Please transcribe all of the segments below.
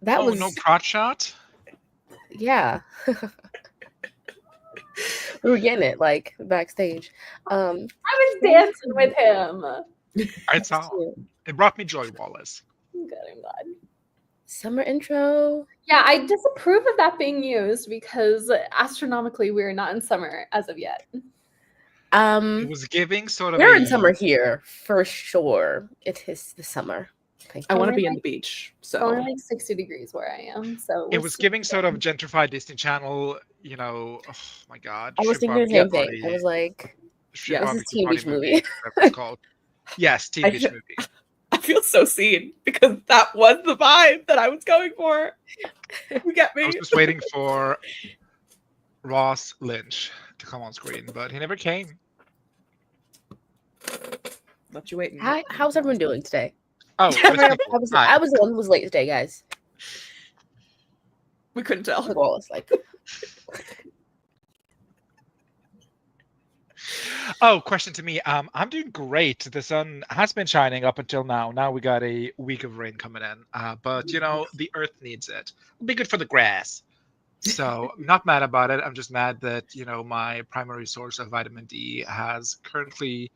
That was no crotch shot? yeah. We were getting it like backstage. I was dancing with him. I saw. It brought me joy, Wallace. I'm glad. Summer intro. Yeah, I disapprove of that being used because astronomically we're not in summer as of yet. It was giving sort of we're in summer here for sure. It is the summer. Okay. I want to be in the beach. So only like 60 degrees where I am. So it was giving sort of gentrified Disney Channel, oh my god. I was thinking the same thing. I was like, this is Teen Beach movie. It's called. Yes, Teen Beach movie. I feel so seen because that was the vibe that I was going for. You get me? I was just waiting for Ross Lynch to come on screen, but he never came. Left you waiting. How's everyone doing today? Oh, I was the one who was late today, guys. We couldn't tell. Wallace, like. Oh, question to me. I'm doing great. The sun has been shining up until now. Now we got a week of rain coming in. But the earth needs it. It'll be good for the grass. So I'm not mad about it. I'm just mad that, my primary source of vitamin D has currently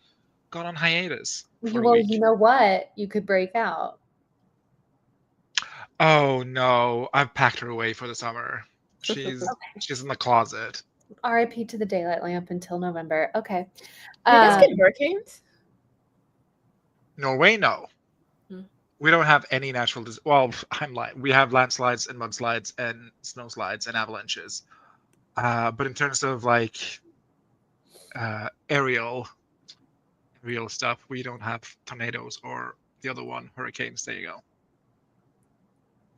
gone on hiatus. Well, you know what? You could break out. Oh no, I've packed her away for the summer. She's in the closet. RIP to the daylight lamp until November. Okay. You guys get hurricanes? Norway, no. We don't have any natural. Well, I'm lying. We have landslides and mudslides and snowslides and avalanches. But in terms of like aerial stuff, we don't have tornadoes or the other one, hurricanes. There you go.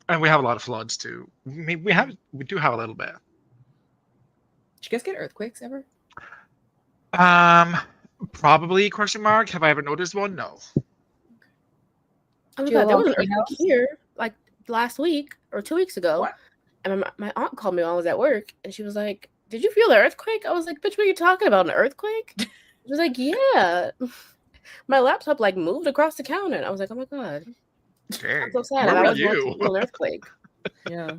And we have a lot of floods too. We do have a little bit. Did you guys get earthquakes ever? Probably ? Have I ever noticed one? No. Oh my god, there was an earthquake here like last week or 2 weeks ago. What? And my aunt called me while I was at work, and she was like, "Did you feel the earthquake?" I was like, "Bitch, what are you talking about? An earthquake?" She was like, "Yeah." My laptop like moved across the counter, and I was like, "Oh my god." Dang. I'm so sad. I was going to feel an earthquake. Yeah.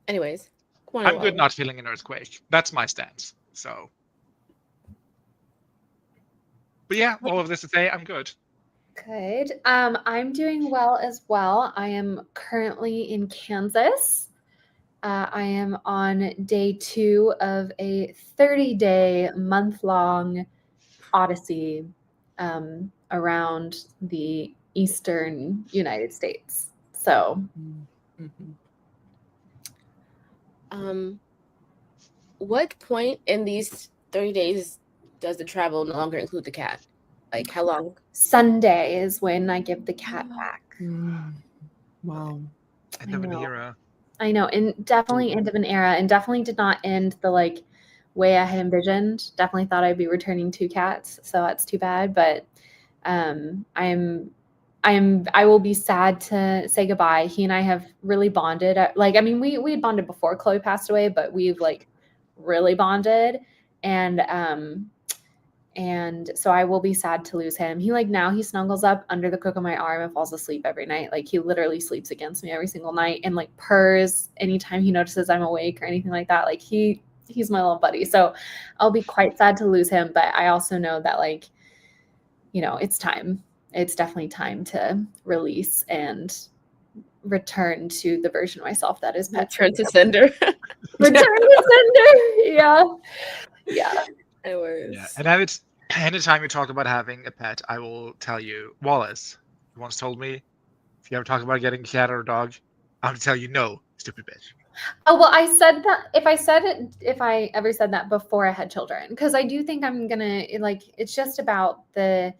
Anyways. I'm good not feeling an earthquake. That's my stance. So. But yeah, all of this to say, I'm good. Good. I'm doing well as well. I am currently in Kansas. I am on day 2 of a 30-day, month-long odyssey around the eastern United States. So. What point in these 30 days does the travel no longer include the cat? Like how long? Sunday is when I give the cat back. Wow. End of an era. I know, and definitely end of an era, and definitely did not end the way I had envisioned. Definitely thought I'd be returning 2 cats, so that's too bad. But I will be sad to say goodbye. He and I have really bonded. We had bonded before Chloe passed away, but we've really bonded. And so I will be sad to lose him. He now he snuggles up under the crook of my arm and falls asleep every night. He literally sleeps against me every single night and purrs anytime he notices I'm awake or anything like that. He's my little buddy. So I'll be quite sad to lose him, but I also know that it's time. It's definitely time to release and return to the version of myself that is pet. Return to sender. Return to sender. Yeah. Yeah. It was. Yeah. And anytime you talk about having a pet, I will tell you, Wallace once told me, if you ever talk about getting a cat or a dog, I'm going to tell you no, stupid bitch. Oh, well, I said that if I ever said that before I had children, because I do think I'm going to, it's just about the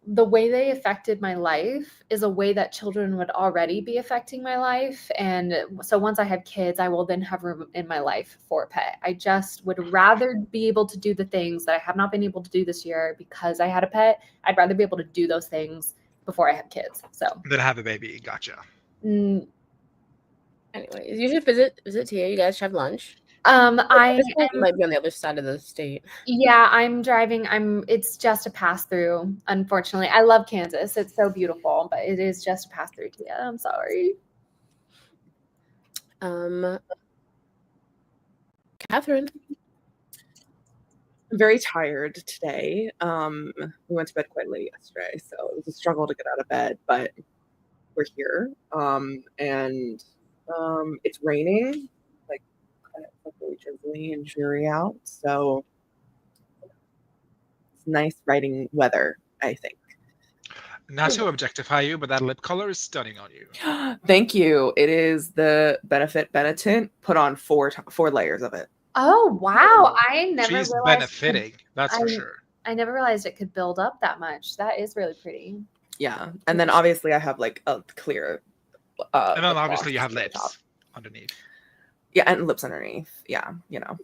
way they affected my life is a way that children would already be affecting my life. And so once I have kids, I will then have room in my life for a pet. I just would rather be able to do the things that I have not been able to do this year because I had a pet. I'd rather be able to do those things before I have kids. So then have a baby. Gotcha. Anyways, you should visit Tia. You guys should have lunch. I This one might be on the other side of the state. Yeah, I'm driving. It's just a pass through, unfortunately. I love Kansas. It's so beautiful, but it is just a pass through, Tia. I'm sorry. Catherine. I'm very tired today. We went to bed quite late yesterday, so it was a struggle to get out of bed, but we're here. And it's raining, like kind of really drizzly and dreary out, so it's nice writing weather, I think. Not to objectify you, but that lip color is stunning on you. Thank you. It is the Benefit Benetint. Put on four layers of it. Oh, wow. I never She's realized benefiting, that's for sure. I never realized it could build up that much. That is really pretty. Yeah, and then obviously I have like a clear. And then lip obviously gloss you have on top. lips underneath. Yeah, and lips underneath. Yeah, you know.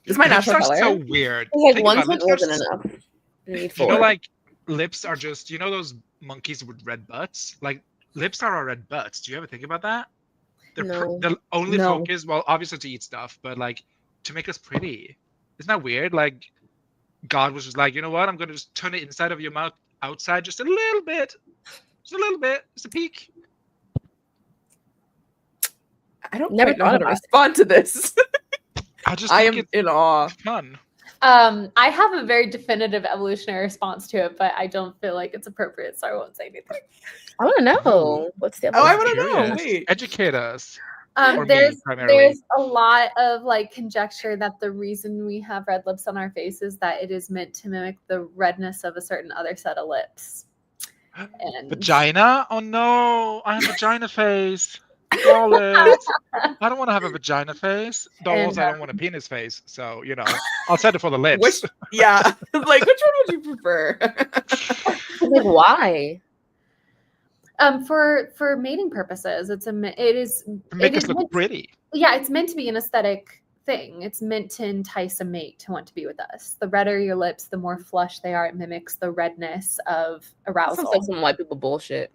It's my Lips natural are color. so weird. Like Think one about it, tint lips are wasn't enough. You need You know, 4. like lips are just, you know those monkeys with red butts? Like lips are our red butts. Do you ever think about that? No. They're only No. focus, well, obviously to eat stuff, but like to make us pretty. Isn't that weird? Like God was just like, you know what? I'm gonna just turn the inside of your mouth outside just a little bit. Just a little bit. Just a peek. I don't Never quite know how thought to about it. respond to this. I just I think am it's in awe. fun. I have a very definitive evolutionary response to it, but I don't feel like it's appropriate, so I won't say anything. I want to know. What's the Oh, I evolution? want to know. Curious. Wait. Educate us. Or me, There's primarily. a lot of like conjecture that the reason we have red lips on our face is that it is meant to mimic the redness of a certain other set of lips. And Vagina? Oh no, I have vagina face. Wallet. I don't want to have a vagina face. Though And, also I don't want a penis face. So, you know, I'll settle for the lips. Which, yeah, like which one would you prefer? Like, why? for mating purposes, it is To make it us is look meant- pretty. yeah, it's meant to be an aesthetic thing. It's meant to entice a mate to want to be with us. The redder your lips, the more flush they are. It mimics the redness of That arousal. sounds like some white people bullshit.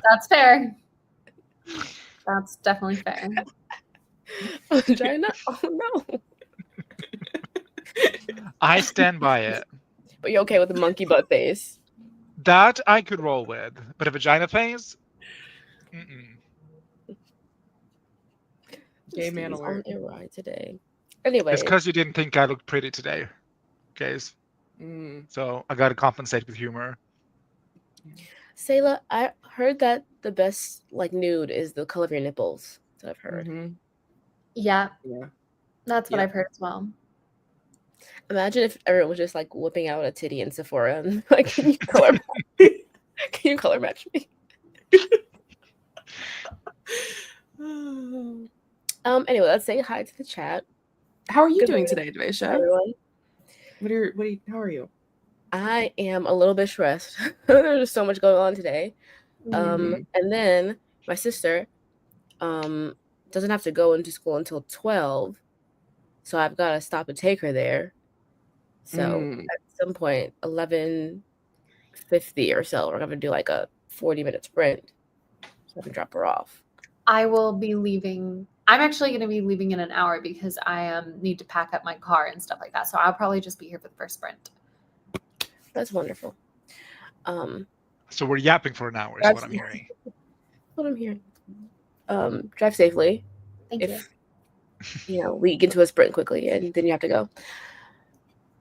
That's fair. That's definitely fair. Vagina? Oh no. I stand by it. But you're okay with the monkey butt face. That I could roll with. But a vagina face? Mm-mm. Gay man He's on alert. a ride today. Anyway, It's because you didn't think I looked pretty today. Guys. So I gotta compensate with humor. Sayla, I heard that the best like nude is the color of your nipples. That's what I've heard. Mhm. Yeah, Yeah. that's what Yeah. I've heard as well. Imagine if everyone was just like whipping out a titty in Sephora and like, can you color match me? Anyway, let's say hi to the chat. How are you Good doing morning, today, Devaisha? Everyone, How are you? I am a little bit stressed. There's just so much going on today. Mhm. And then my sister doesn't have to go into school until 12. So I've got to stop and take her there. So at some point, 11:50 or so, we're going to do like a 40-minute sprint so I can drop her off. I will be leaving. I'm actually going to be leaving in an hour because I need to pack up my car and stuff like that. So I'll probably just be here for the first sprint. That's wonderful. So we're yapping for an hour is what I'm hearing. What I'm hearing. Drive safely. Thank you. We get into a sprint quickly and then you have to go.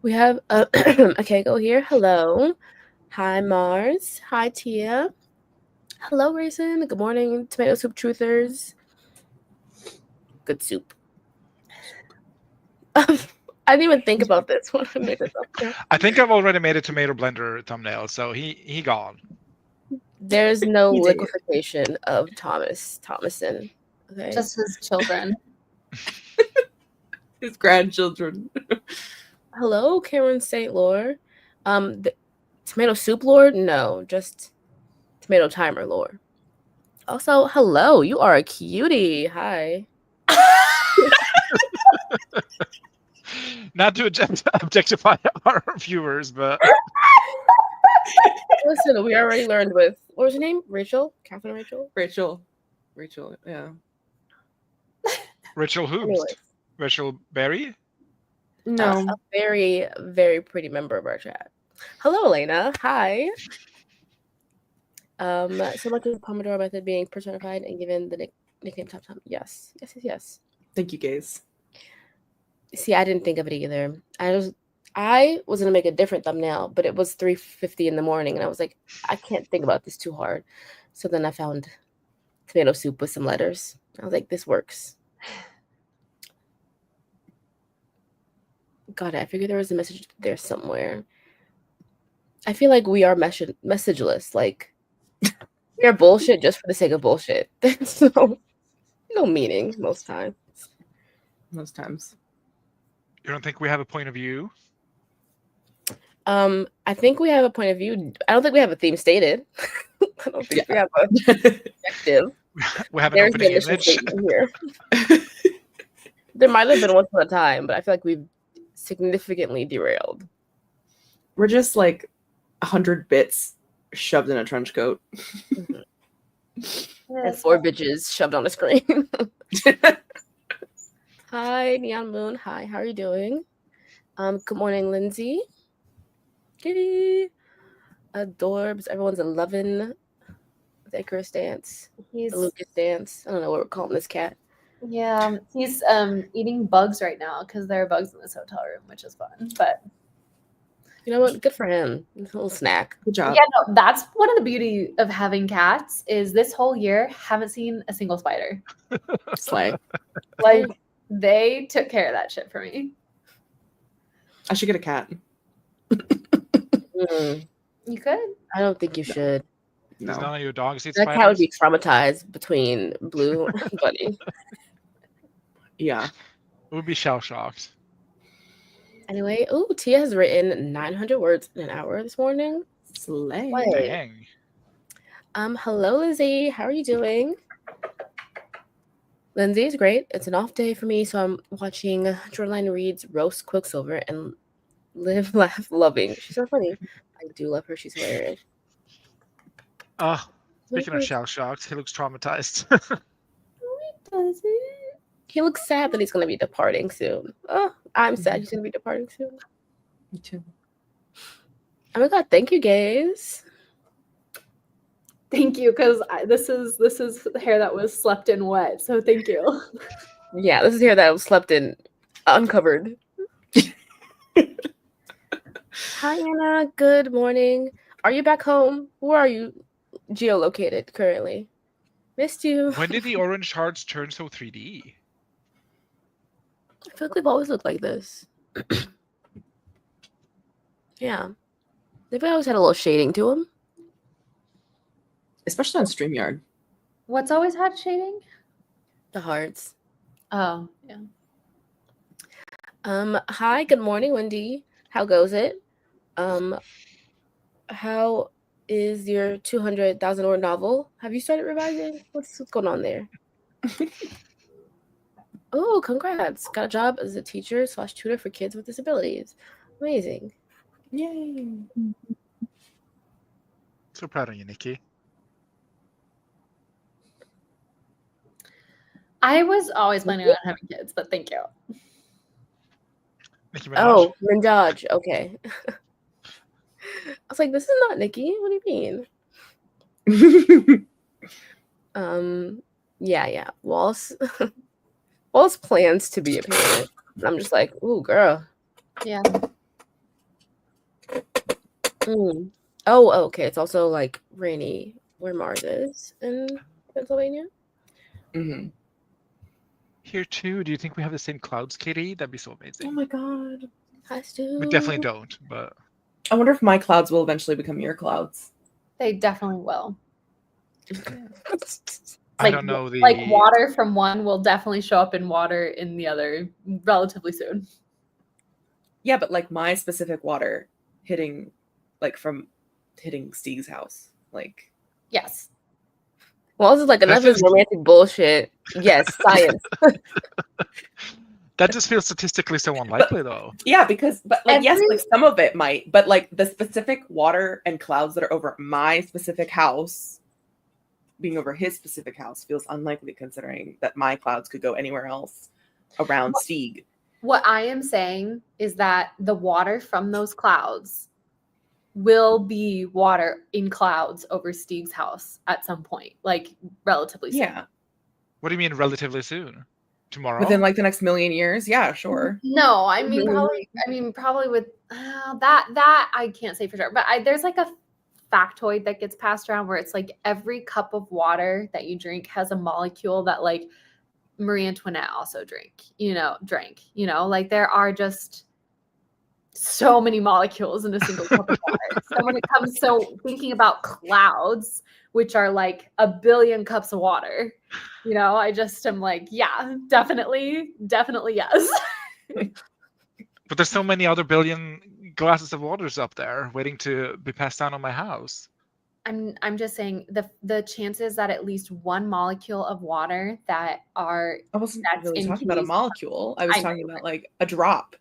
We have okay, go here. Hello. Hi, Mars. Hi, Tia. Hello, Grayson. Good morning, tomato soup truthers. Good soup. I didn't even think about this when I made this up there. I think I've already made a tomato blender thumbnail, so he gone. There's no You did. liquefaction of Thomason. Okay. Just his children. His grandchildren. Hello, Karen St. Lore. The tomato soup lord? No, just tomato timer lore. Also, hello, you are a cutie. Hi. Not to objectify our viewers, but Listen, we already learned with what was her name? Rachel? Catherine Rachel? Rachel, yeah. Rachel Hoobst. Anyways, Rachel Berry. No. a very, very pretty member of our chat. Hello, Elena. Hi. So much of the Pomodoro method being personified and given the nickname Top Tom. Yes. Thank you, gays. See, I didn't think of it either. I was gonna make a different thumbnail, but it was 3:50 in the morning, and I was like, I can't think about this too hard. So then I found tomato soup with some letters. I was like, this works. Got it. I figured there was a message there somewhere. I feel like we are messageless. Like, we are bullshit just for the sake of bullshit. There's no meaning most times. Most times. You don't think we have a point of view? I think we have a point of view. I don't think we have a theme stated. I don't think we have a objective. We have an There's opening the mission image. statement here. There might have been once upon a time, but I feel like we've significantly derailed. We're just like 100 bits shoved in a trench coat. And 4 bitches shoved on a screen. Hi, Neon Moon. Hi, how are you doing? Good morning, Lindsay. Kitty. Adorbs. Everyone's loving the Icarus dance. He's The Lucas dance. I don't know what we're calling this cat. yeah, he's eating bugs right now because there are bugs in this hotel room, which is fun. But You know what? Good for him. A little snack. Good job. yeah, no, that's one of the beauty of having cats is this whole year haven't seen a single spider. Slay. Like they took care of that shit for me. I should get a cat. You could. I don't think you should. Does No. none of your dogs eat That cat would spiders? be traumatized between Blue and Buddy. Yeah. It would be shell shocked. Anyway, Tia has written 900 words in an hour this morning. Slay. Wait. Dang. Hello, Lizzie. How are you doing? Lindsay's great. It's an off day for me, so I'm watching Shoreline Reed's Roast Quicksilver and live, laugh, loving. She's so funny. I do love her. She's hilarious. Speaking of shell shocked, he looks traumatized. Does it? He looks sad that he's going to be departing soon. Oh, I'm sad he's going to be departing soon. Me too. Oh my god, thank you, gays. Thank you, because this is the hair that was slept in wet. So thank you. Yeah, this is hair that was slept in uncovered. Hi, Anna. Good morning. Are you back home? Where are you geolocated currently? Missed you. When did the orange hearts turn so 3D? I feel like we've always looked like this. Yeah. They've always had a little shading to them. Especially on StreamYard. What's always had shading? The hearts. Oh, yeah. Hi, good morning, Wendy. How goes it? How is your 200,000 word novel? Have you started revising? What's going on there? Oh, congrats. Got a job as a teacher / tutor for kids with disabilities. Amazing. Yay. So proud of you, Nikki. I was always planning on having kids, but thank you. Nicki Minaj. Oh, Minaj. Okay. I was like, this is not Nikki. What do you mean? Yeah. Wallace plans to be a parent. I'm just like, ooh, girl. Yeah. Oh, okay. It's also like rainy where Mars is in Pennsylvania. Mm-hmm. Here too. Do you think we have the same clouds, Katie? That'd be so Oh amazing. my god. Has to. We definitely don't, but I wonder if my clouds will eventually become your clouds. They definitely will. I don't know. Like water from one will definitely show up in water in the other relatively soon. Yeah, but like my specific water hitting Steve's house. Like, Yes. Well, this is like enough of just- romantic bullshit. Yes, science. That just feels statistically so unlikely, though. yeah, but like yes, Every- like some of it might, but like the specific water and clouds that are over my specific house being over his specific house feels unlikely considering that my clouds could go anywhere else around Stieg. What I am saying is that the water from those clouds will be water in clouds over Stieg's house at some point, like relatively soon. Yeah. What do you mean relatively soon? Tomorrow? Within like the next million years? Yeah, sure. No, I mean probably with that I can't say for sure, but there's like a factoid that gets passed around where it's like every cup of water that you drink has a molecule that like Marie Antoinette also drank, like there are just so many molecules in a single cup of water. So when it comes to thinking about clouds, which are like a billion cups of water, I just am like, yeah, definitely yes. But there's so many other billion glasses of waters up there waiting to be passed down on my house. I'm just saying the chances that at least one molecule of water that are I wasn't that's really in talking about a Katie's- molecule. I was I talking about like a drop,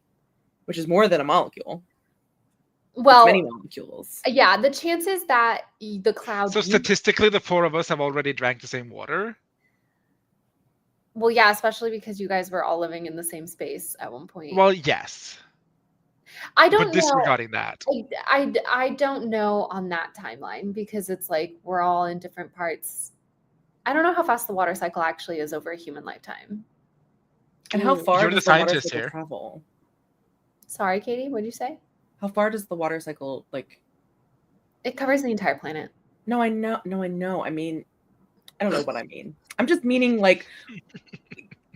which is more than a molecule. well, Many molecules. yeah, the chances that the clouds So statistically, the four of us have already drank the same water? well, yeah, especially because you guys were all living in the same space at one point. Well, yes. I don't But know. disregarding that. I don't know on that timeline because it's like we're all in different parts. I don't know how fast the water cycle actually is over a human lifetime. And how far You're the does the water scientist cycle here. travel? Sorry, Katie, what did you say? How far does the water cycle like? It covers the entire planet. No, I know. No, I know. I mean, I don't know what I mean. I'm just meaning like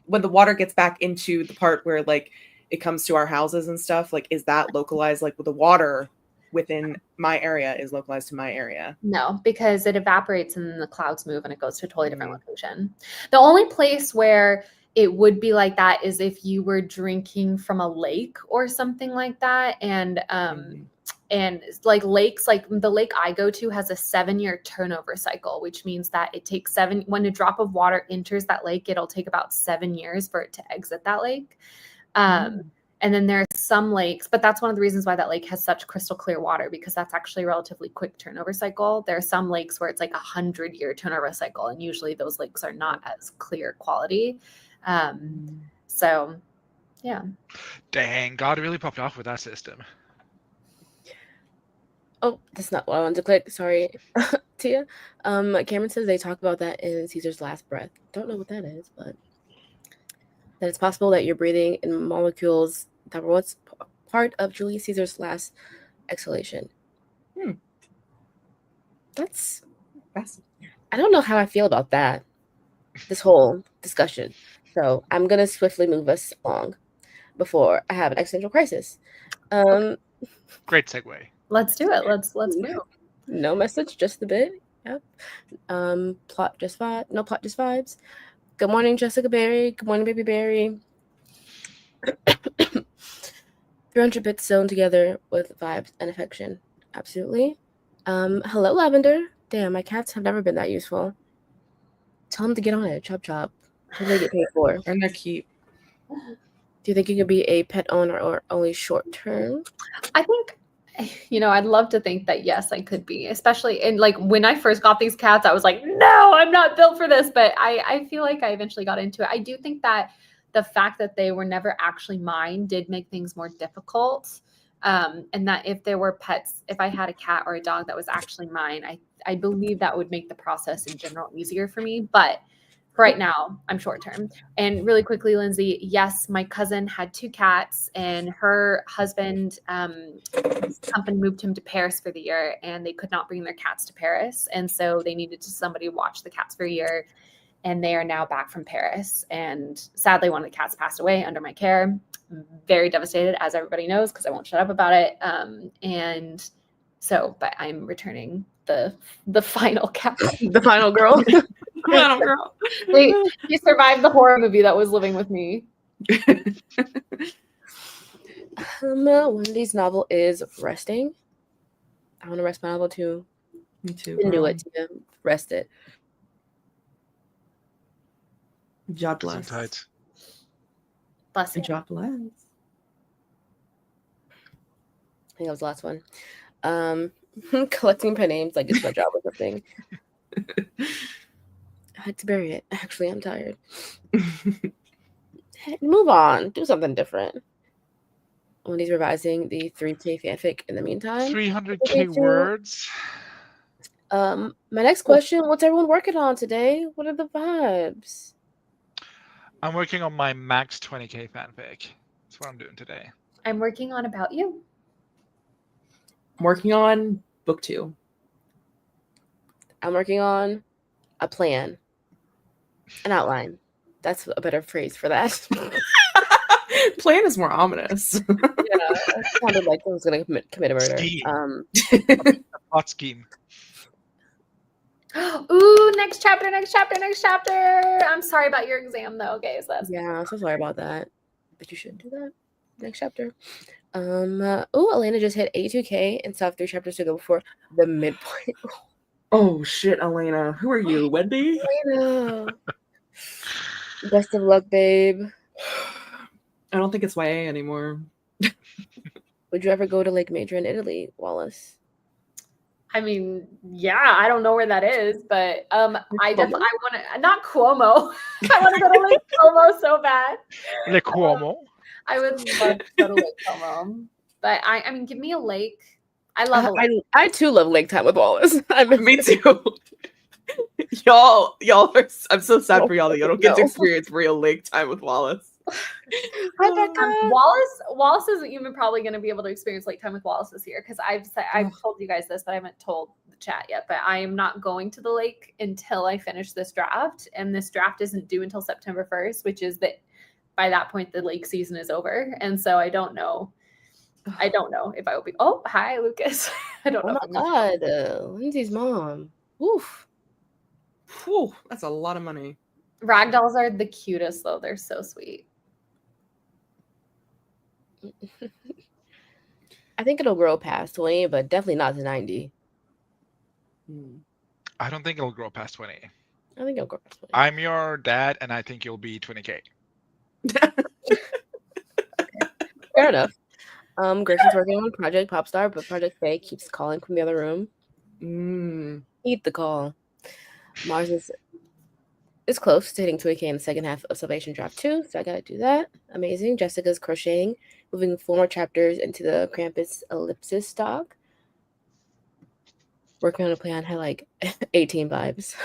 when the water gets back into the part where like it comes to our houses and stuff. Like, is that localized? Like, with the water within my area is localized to my area? No, because it evaporates and then the clouds move and it goes to a totally different location. The only place where it would be like that is if you were drinking from a lake or something like that. And like lakes, like the lake I go to has a 7-year turnover cycle, which means that it takes when a drop of water enters that lake, it'll take about 7 years for it to exit that lake. And then there are some lakes, but that's one of the reasons why that lake has such crystal clear water, because that's actually a relatively quick turnover cycle. There are some lakes where it's like 100-year turnover cycle, and usually those lakes are not as clear quality. So, yeah. Dang, God really popped off with that system. Oh, that's not what I wanted to click. Sorry, Tia. Cameron says they talk about that in Caesar's Last Breath. Don't know what that is, but that it's possible that you're breathing in molecules that were once part of Julius Caesar's last exhalation. That's fascinating. I don't know how I feel about that, this whole discussion. So I'm going to swiftly move us along before I have an existential crisis. Great segue. Let's do it. Let's move. No message, just the bit. Yep. Plot just vibes. Good morning, Jessica Berry. Good morning, Baby Berry. 300 bits sewn together with vibes and affection. Absolutely. Hello, Lavender. Damn, my cats have never been that useful. Tell them to get on it. Chop chop. What do they get paid for? Earn their keep. Do you think you could be a pet owner or only short term? I think, I'd love to think that yes, I could be, especially in like when I first got these cats, I was like, no, I'm not built for this. But I feel like I eventually got into it. I do think that the fact that they were never actually mine did make things more difficult. And that if there were pets, if I had a cat or a dog that was actually mine, I believe that would make the process in general easier for me. But right now, I'm short term. And really quickly, Lindsay, yes, my cousin had 2 cats, and her husband, his company moved him to Paris for the year, and they could not bring their cats to Paris. And so they needed somebody watch the cats for a year. And they are now back from Paris. And sadly, one of the cats passed away under my care. I'm very devastated, as everybody knows, because I won't shut up about it. And so, but I'm returning the final cat. The final girl. Final girl. He survived the horror movie that was living with me. Wendy's novel is resting. I want to rest my novel too. Me too. Didn't do it to rest it. God bless. Tight. Bless you. God bless. I think that was the last one. Collecting pen names like it's my job or something. I had to bury it. Actually, I'm tired. Move on. Do something different. When he's revising the 3K fanfic in the meantime. 300K words. My next question, what's everyone working on today? What are the vibes? I'm working on my max 20K fanfic. That's what I'm doing today. I'm working on About You. I'm working on book 2. I'm working on a plan. An outline. That's a better phrase for that. Plan is more ominous. Yeah, it sounded like I was going to commit a murder. Scheme. A plot scheme. Ooh, next chapter. I'm sorry about your exam though, guys. Yeah, I'm so sorry about that. But you should do that. Next chapter. Elena just hit 82K and still have 3 chapters to go before the midpoint. Oh shit, Elena. Who are you, Wendy? Elena. Best of luck, babe. I don't think it's YA anymore. Would you ever go to Lake Major in Italy, Wallace? I mean, yeah, I don't know where that is, but I want to, not Cuomo. I want to go to Lake Como so bad. Lake Cuomo. I would love to go to Lake Como, but I mean, give me a lake. I love a lake. I too love lake time with Wallace. Me too. y'all are. I'm so sad for y'all that y'all don't get to experience real lake time with Wallace. Wallace isn't even probably going to be able to experience lake time with Wallace this year because I've told you guys this, but I haven't told the chat yet. But I am not going to the lake until I finish this draft, and this draft isn't due until September 1st, which is that by that point the lake season is over, and so I don't know if I will be. Oh, hi, Lucas. I don't know. Oh my God, Lindsay's mom. Oof. Whew, that's a lot of money. Ragdolls are the cutest though; they're so sweet. I think it'll grow past 20, but definitely not to 90. I don't think it'll grow past 20. I think it'll grow past 20. I'm your dad, and I think you'll be 20K. Fair enough. Grayson's working on Project Popstar, but Project Faye keeps calling from the other room. Eat the call. Mars is close to hitting 20K in the second half of Salvation Draft 2, so I gotta do that. Amazing. Jessica's crocheting, moving 4 more chapters into the Krampus ellipsis stock. Working on a plan had like 18 vibes.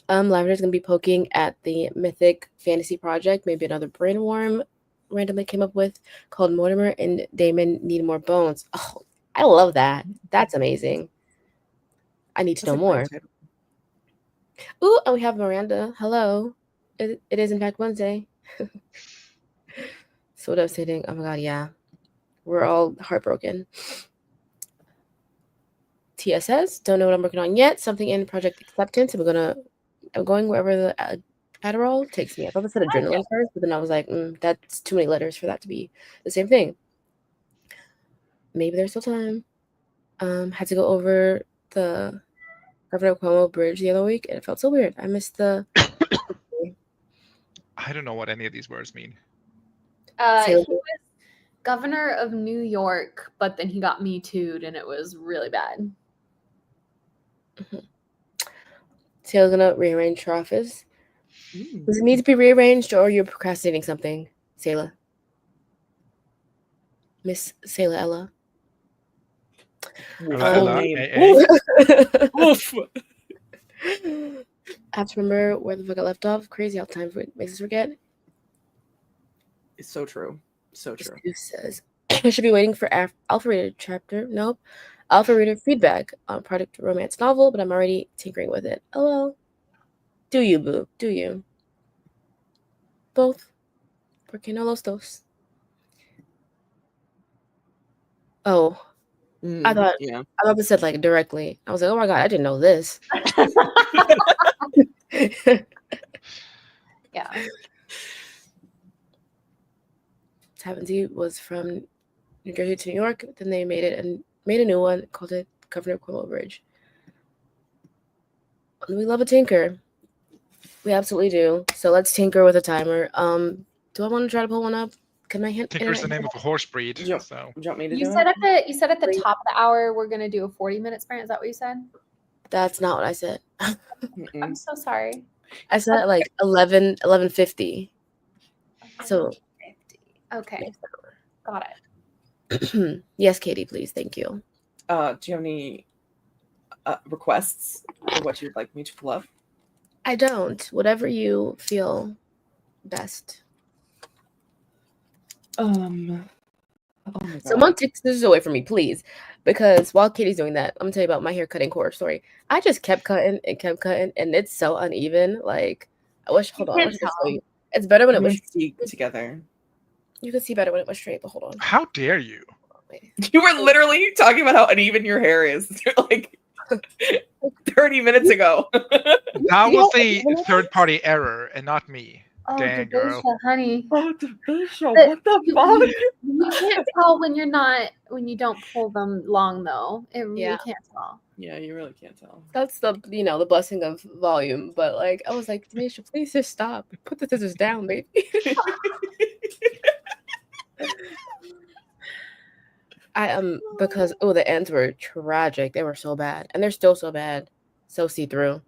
Lavender's gonna be poking at the Mythic Fantasy Project, maybe another brainworm randomly came up with called Mortimer and Damon Need More Bones. Oh, I love that. That's amazing. I need to know more. Ooh, and we have Miranda. Hello. It is in fact Wednesday. So devastating. Oh my God, yeah. We're all heartbroken. TSS, don't know what I'm working on yet. Something in Project Acceptance. I'm going wherever the Adderall takes me. I thought I said adrenaline first, but then I was like, that's too many letters for that to be the same thing. Maybe there's still time. Had to go over the Governor Cuomo Bridge the other week, and it felt so weird. I missed the. I don't know what any of these words mean. He was governor of New York, but then he got Me Too'd, and it was really bad. Taylor's gonna rearrange her office. Does it need to be rearranged, or you're procrastinating something, Sayla? Miss Sayla Ella. Oof. I have to remember where the fuck I left off. Crazy how time makes us forget. It's so true. So true. Who says I should be waiting for Alpha Reader chapter? Nope. Alpha Reader feedback on product romance novel, but I'm already tinkering with it. Oh well. Do you, boo? Do you? Both. Porque no los dos. Oh. I thought they said like directly. I was like, oh my God, I didn't know this. Yeah. Tavenzy was from New Jersey to New York. Then they made a new one, called it Governor Cuomo Bridge. And we love a tinker. We absolutely do. So let's tinker with a timer. Do I want to try to pull one up? Can I hint? Tinker's the name of a horse breed. Do you so want me to You do said it? at the top of the hour we're gonna do a 40-minute sprint. Is that what you said? That's not what I said. Mm-mm. I'm so sorry. I said like 11:50. So 50. Okay, got it. yes, Katie, please, thank you. Do you have any requests for what you'd like me to pull up? I don't. Whatever you feel best. Oh my god. Someone takes this away from me, please. Because while Katie's doing that, I'm gonna tell you about my hair cutting horror story. I just kept cutting, and it's so uneven. Like, I wish. Hold on, I can't wish I could tell. show you. It's better when We're it was. gonna see together. You could see better when it was straight. But hold on. How dare you? Wait. You were literally talking about how uneven your hair is like 30 minutes ago. That was a third-party error and not me. Oh, Dang, girl. Debasia, honey. Oh, Debasia, But what the you- fuck? You can't tell when you don't pull them long though. You Yeah. can't tell. Yeah, you really can't tell. That's the the blessing of volume. But like, I was like, Denisha, please just stop. Put the scissors down, baby. Because the ends were tragic. They were so bad, and they're still so bad, so see through.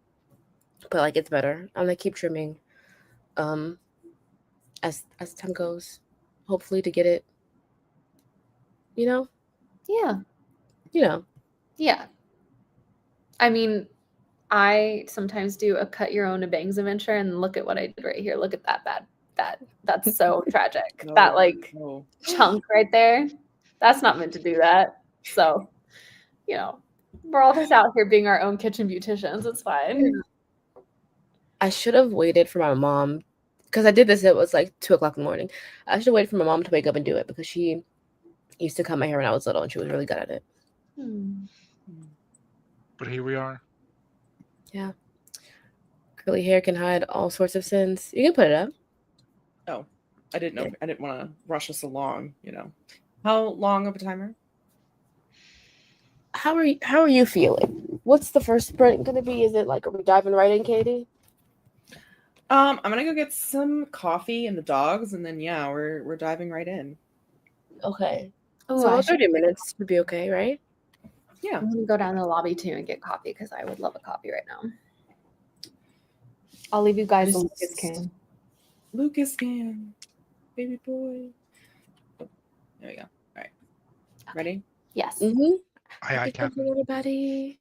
But like, it's better. I'm gonna keep trimming, as time goes, hopefully to get it. Yeah. Yeah. I mean, I sometimes do a cut your own bangs adventure, and look at what I did right here. Look at that's so tragic. No, That like no. chunk right there. That's not meant to do that. So, we're all just out here being our own kitchen beauticians. It's fine. I should have waited for my mom, because I did this. It was like 2:00 in the morning. I should have waited for my mom to wake up and do it, because she used to cut my hair when I was little, and she was really good at it. But here we are. Yeah. Curly hair can hide all sorts of sins. You can put it up. Oh, I didn't know. I didn't want to rush us along. How long of a timer? How are you feeling? What's the first sprint gonna be? Is it like, are we diving right in, Katie? I'm gonna go get some coffee and the dogs, and then yeah, we're diving right in. Okay. Oh, So 30 minutes would be okay, right? Yeah. I'm gonna go down to the lobby too and get coffee because I would love a coffee right now. I'll leave you guys a Lucas can. Lucas can, baby boy. Oh, there we go. All right. Ready? Yes. Mm-hmm. Aye, Captain. Everybody.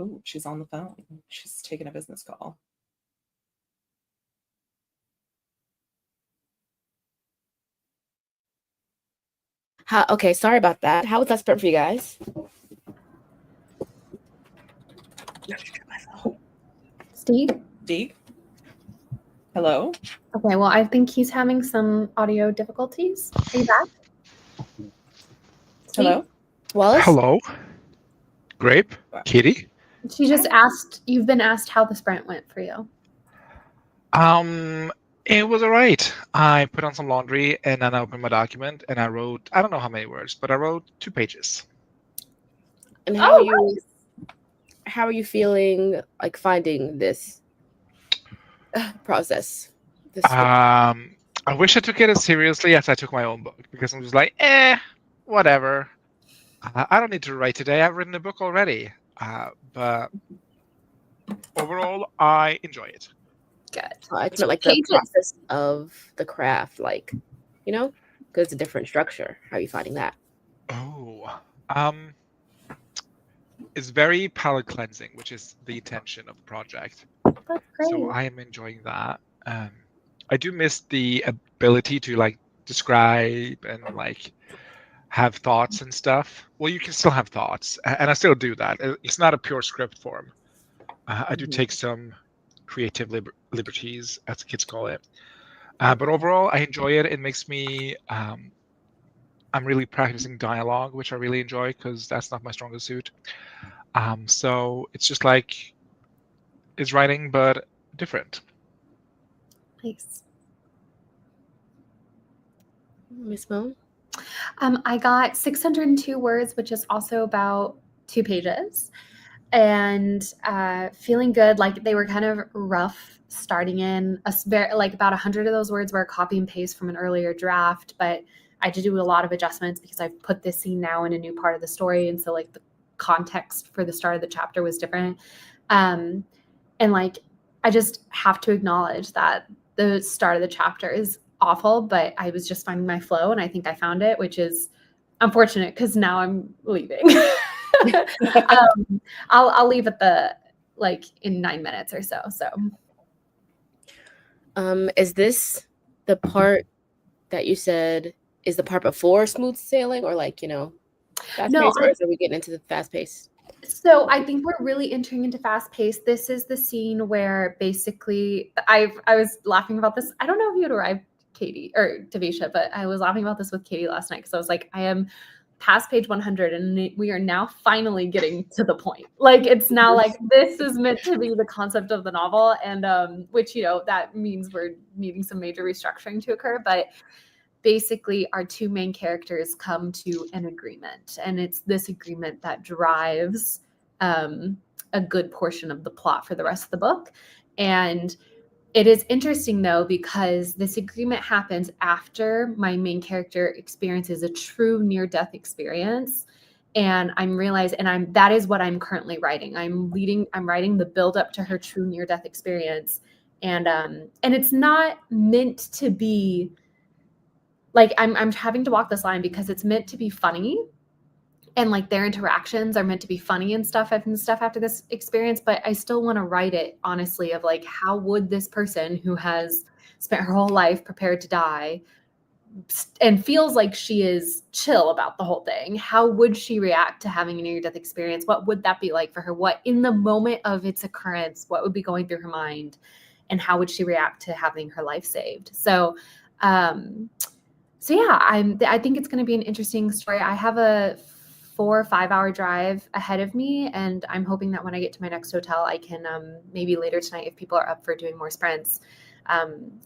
Ooh, she's on the phone. She's taking a business call. Okay, sorry about that. How was that sprint for you guys? Steve? Steve? Hello? Okay, well, I think he's having some audio difficulties. Are you back? Steve? Hello? Wallace? Hello, Grape, Kitty. She just asked, you've been asked how the sprint went for you. It was alright. I put on some laundry and then I opened my document and I wrote, I don't know how many words, but I wrote 2 pages. And how are you feeling like finding this process? I wish I took it as seriously as I took my own book, because I'm just like, whatever. I don't need to write today. I've written a book already. But overall, I enjoy it. Good. I meant like the process of the craft, like, because it's a different structure. How are you finding that? Oh, it's very palate cleansing, which is the intention of the project. That's great. So I am enjoying that. I do miss the ability to like describe and like have thoughts and stuff. Well, you can still have thoughts, and I still do that. It's not a pure script form. I do take some creative liberties, as the kids call it. But overall, I enjoy it. It makes me. I'm really practicing dialogue, which I really enjoy because that's not my strongest suit. So it's just like it's writing, but different. Nice. Miss Mo? I got 602 words, which is also about 2 pages. And feeling good. Like they were kind of rough starting in. Like about 100 of those words were a copy and paste from an earlier draft, but I had to do a lot of adjustments because I've put this scene now in a new part of the story. And so like the context for the start of the chapter was different. And like, I just have to acknowledge that the start of the chapter is awful, but I was just finding my flow and I think I found it, which is unfortunate because now I'm leaving. I'll leave at in 9 minutes or so. So is this the part that you said is the part before smooth sailing, or like, fast pace, or are we getting into the fast pace? So I think we're really entering into fast pace. This is the scene where basically I was laughing about this. I don't know if you had arrived, Katie or Tavisha, but I was laughing about this with Katie last night because I was like, I am past page 100 and we are now finally getting to the point. Like it's now like this is meant to be the concept of the novel, and which that means we're needing some major restructuring to occur, but basically our 2 main characters come to an agreement, and it's this agreement that drives a good portion of the plot for the rest of the book. And it is interesting though, because this agreement happens after my main character experiences a true near-death experience. And that is what I'm currently writing. I'm writing the build up to her true near-death experience. And it's not meant to be like, I'm having to walk this line because it's meant to be funny. And like their interactions are meant to be funny and stuff after this experience, but I still want to write it honestly of like, how would this person who has spent her whole life prepared to die and feels like she is chill about the whole thing, how would she react to having a near-death experience? What would that be like for her? What in the moment of its occurrence, what would be going through her mind, and how would she react to having her life saved? So yeah, I think it's going to be an interesting story. I have a 4 or 5 hour drive ahead of me, and I'm hoping that when I get to my next hotel, I can maybe later tonight, if people are up for doing more sprints,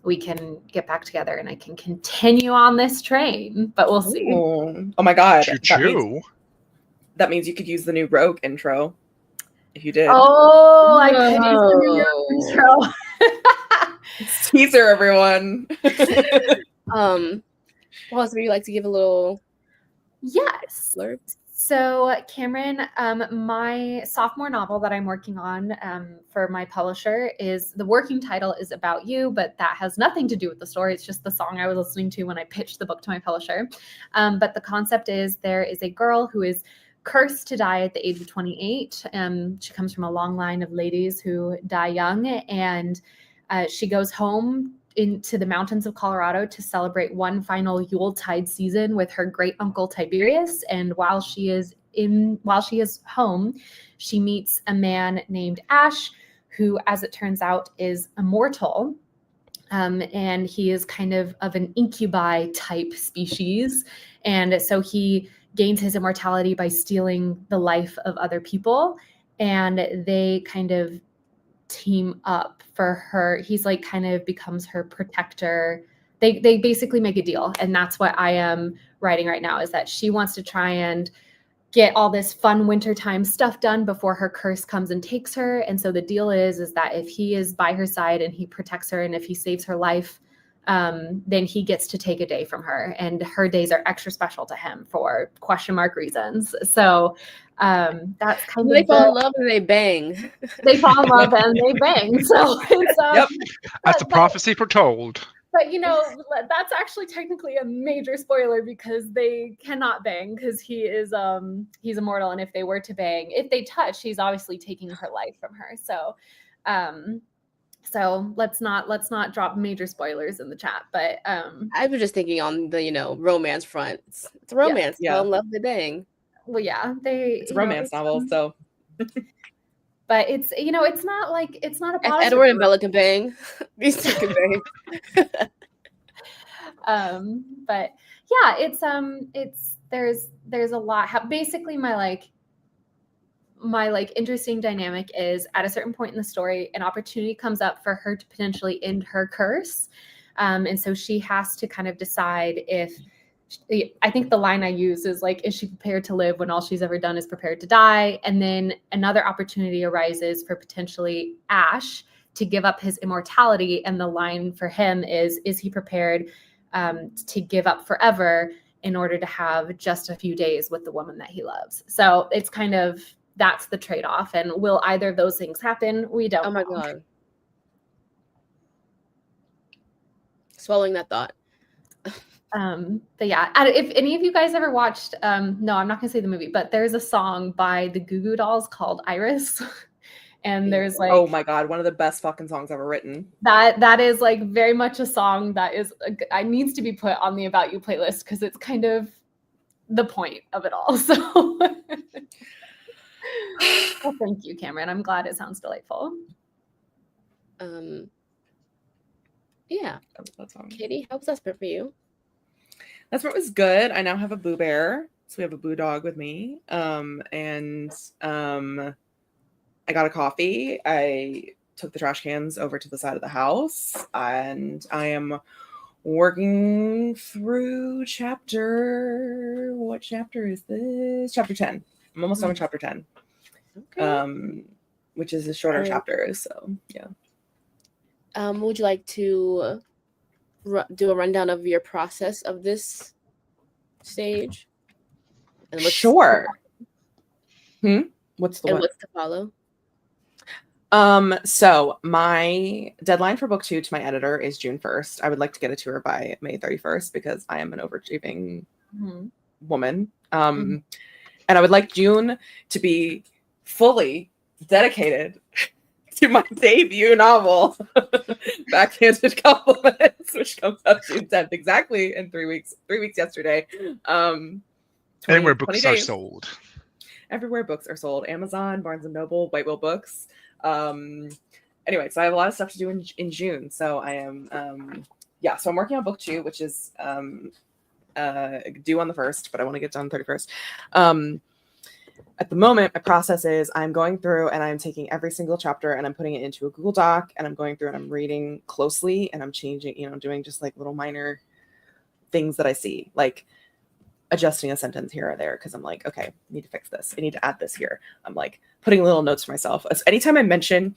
we can get back together and I can continue on this train, but we'll see. Oh my God. Choo-choo. That means you could use the new Rogue intro if you did. Oh, I could use the new intro. Teaser, everyone. Wallace, would you like to give a little Yes. blurb? So, Cameron, my sophomore novel that I'm working on for my publisher is the working title is About You, but that has nothing to do with the story. It's just the song I was listening to when I pitched the book to my publisher. But the concept is there is a girl who is cursed to die at the age of 28. She comes from a long line of ladies who die young, and she goes home into the mountains of Colorado to celebrate one final Yuletide season with her great uncle Tiberius. And while she is home, she meets a man named Ash, who, as it turns out, is immortal. And he is kind of an incubi type species. And so he gains his immortality by stealing the life of other people. And they kind of team up for her. He's like kind of becomes her protector. They basically make a deal, and that's what I am writing right now, is that she wants to try and get all this fun wintertime stuff done before her curse comes and takes her. And so the deal is that if he is by her side and he protects her, and if he saves her life, then he gets to take a day from her, and her days are extra special to him for question mark reasons. So that's kind They of fall in love and they bang. they fall in love and they bang. So it's Yep. As the prophecy foretold. but you know, that's actually technically a major spoiler, because they cannot bang, because he's immortal, and if they were to bang, if they touch, he's obviously taking her life from her. So so let's not drop major spoilers in the chat, but I was just thinking on the romance front. It's romance. Yeah. Fall in love, they bang. well, yeah, It's a romance novel, so but it's it's not a If positive Edward and Bella can bang, these two can bang. but yeah, it's there's a lot. Basically, my interesting dynamic is, at a certain point in the story, an opportunity comes up for her to potentially end her curse, and so she has to kind of decide if. I think the line I use is like, is she prepared to live when all she's ever done is prepared to die? And then another opportunity arises for potentially Ash to give up his immortality. And the line for him is he prepared to give up forever in order to have just a few days with the woman that he loves? So it's kind of, that's the trade-off. And will either of those things happen? We don't Oh my know. God. Swallowing that thought. But yeah, if any of you guys ever watched, no, I'm not gonna say the movie, but there's a song by the Goo Goo Dolls called Iris. And there's like, oh my God, one of the best fucking songs ever written. that is like very much a song that is needs to be put on the About You playlist, because it's kind of the point of it all. So well, thank you, Cameron. I'm glad it sounds delightful. Yeah. That song. Katie, how was that for you? That's what was good. I now have a Boo Bear. So we have a Boo Dog with me. And I got a coffee. I took the trash cans over to the side of the house, and I am working through what chapter is this? Chapter 10. I'm almost done with chapter 10. Okay. Which is a shorter chapter. So yeah. Would you like to do a rundown of your process of this stage? And Sure. What's the what's to follow? So my deadline for book 2 to my editor is June 1st. I would like to get it to her by May 31st, because I am an overachieving woman. And I would like June to be fully dedicated to my debut novel, Backhanded Compliments, which comes out June 10th, exactly in 3 weeks. 3 weeks yesterday. And where books are sold. Everywhere books are sold. Amazon, Barnes & Noble, White Whale Books. Anyway, so I have a lot of stuff to do in June. So I am, so I'm working on book 2, which is due on the 1st, but I want to get done 31st. At the moment, my process is I'm going through and I'm taking every single chapter and I'm putting it into a Google Doc, and I'm going through and I'm reading closely, and I'm changing, doing just like little minor things that I see, like adjusting a sentence here or there, because I'm like, okay, I need to fix this. I need to add this here. I'm like putting little notes for myself. Anytime I mention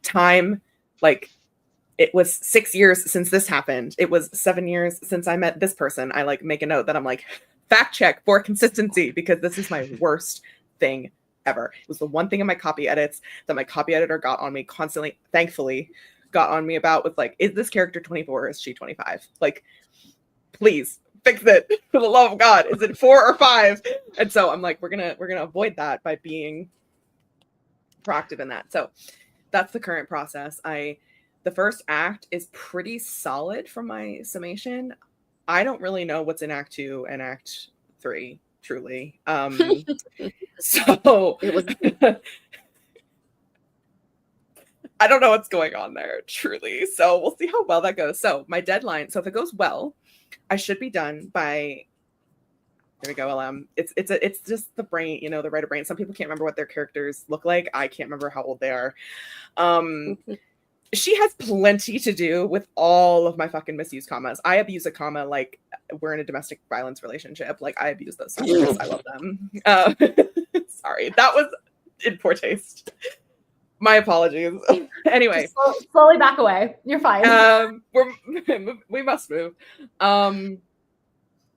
time, like it was 6 years since this happened, it was 7 years since I met this person, I like make a note that I'm like, fact check for consistency, because this is my worst thing ever. It was the one thing in my copy edits that my copy editor got on me constantly, thankfully got on me about, with like, is this character 24 or is she 25? Like, please fix it for the love of God. Is it 4 or 5? And so I'm like, we're gonna avoid that by being proactive in that. So that's the current process. The first act is pretty solid from my summation. I don't really know what's in Act 2 and Act 3, truly. So It was I don't know what's going on there, truly. So we'll see how well that goes. So my deadline, so if it goes well, I should be done by, there we go, it's just the brain, the writer brain. Some people can't remember what their characters look like. I can't remember how old they are. She has plenty to do with all of my fucking misused commas. I abuse a comma like we're in a domestic violence relationship. Like, I abuse those commas. I love them. Sorry, that was in poor taste. My apologies. Anyway, Just slowly back away. You're fine. We must move.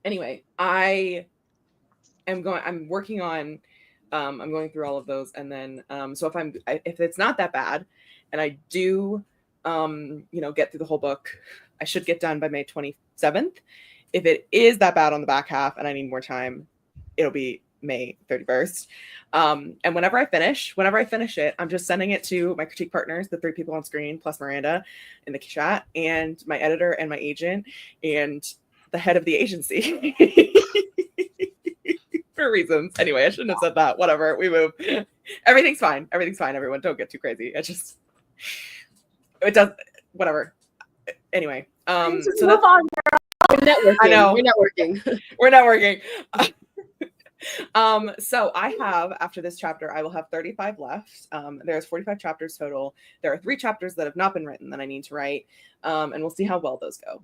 Anyway, I'm working on, I'm going through all of those, and then so if it's not that bad, and I do get through the whole book, I should get done by May 27th. If it is that bad on the back half and I need more time, it'll be May 31st. And whenever I finish it, I'm just sending it to my critique partners, the 3 people on screen plus Miranda in the chat, and my editor and my agent and the head of the agency. For reasons. Anyway, I shouldn't have said that. Whatever. We move. Everything's fine. Everyone, don't get too crazy. It does whatever. Anyway. So that's on. we're networking. I know. We're networking. So I have, after this chapter, I will have 35 left. There's 45 chapters total. There are 3 chapters that have not been written that I need to write. And we'll see how well those go.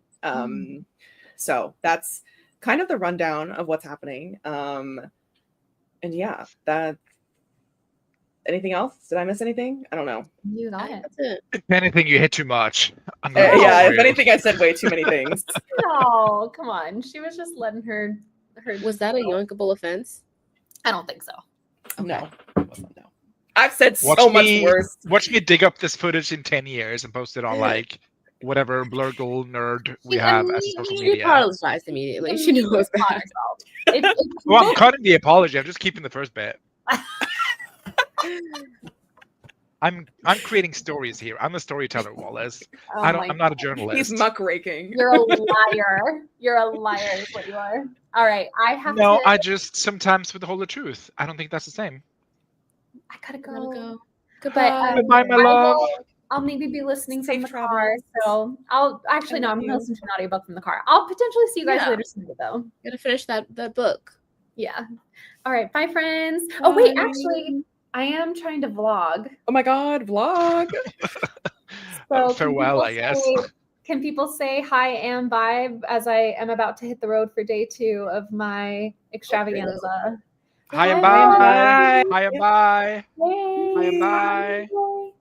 So that's kind of the rundown of what's happening. And yeah, anything else? Did I miss anything? I don't know. You got it. That's it. If anything, you hit too much. Yeah, if anything, I said way too many things. No, come on. She was just letting her. Was that a yoinkable offense? I don't think so. No, it wasn't. No. I've said Watch much worse. Watch me dig up this footage in 10 years and post it on like whatever blur goal nerd we have as a social She media. apologized immediately. She knew it was bad. Well, I'm cutting the apology. I'm just keeping the first bit. I'm creating stories here. I'm a storyteller, Wallace. Oh I'm not a journalist. He's muckraking. You're a liar. You're a liar is what you are. All right. I have to. I just sometimes withhold the truth. I don't think that's the same. I gotta go. Goodbye. Goodbye, my love. I'll maybe be listening from Safe the travels. car. So I'll actually, no, I'm going to listen to an audiobook from the car. I'll potentially see you guys later tonight, though. Gotta finish that book. Yeah. All right. Bye, friends. Oh, wait. Actually, I am trying to vlog. Oh my God, vlog. So farewell, I guess. Can people say hi and bye as I am about to hit the road for day 2 of my extravaganza? Hi and Bye. bye. Hi and bye. Yay. Hi and bye. Yay.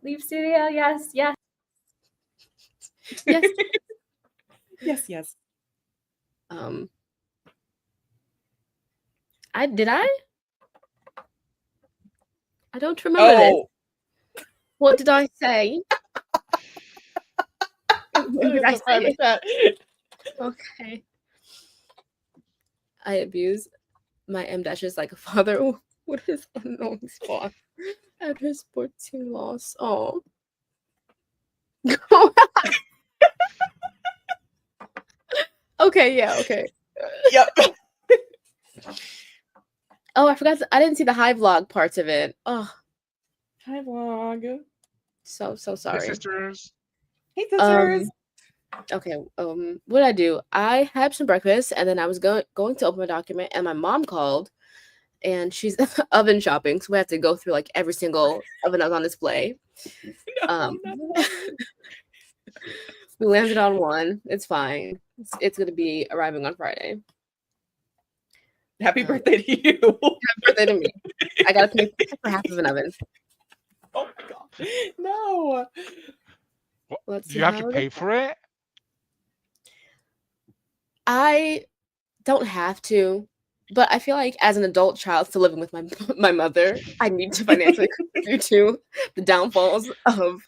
Leave studio. Yes. Yes. Yes. Yes. I don't remember this. What did I say? What did I say? Okay. I abuse my M dashes like a father. Oh, what is unknown spot after sports team loss? Oh. Okay, yeah, okay. Yep. Oh, I forgot. I didn't see the high vlog parts of it. Oh, Hi, vlog. so Hey, sorry. sisters. Hey, sisters. Okay. What did I do? I had some breakfast, and then I was going to open my document, and my mom called, and she's oven shopping, so we had to go through like every single oven that was on display. No. We landed on one. It's fine. It's gonna be arriving on Friday. Happy birthday to you. Happy birthday to me. I gotta pay for half of an oven. Oh my God. No. Let's Do see you have how to it pay is. for it? I don't have to, but I feel like as an adult child still living with my mother, I need to financially contribute to the downfalls of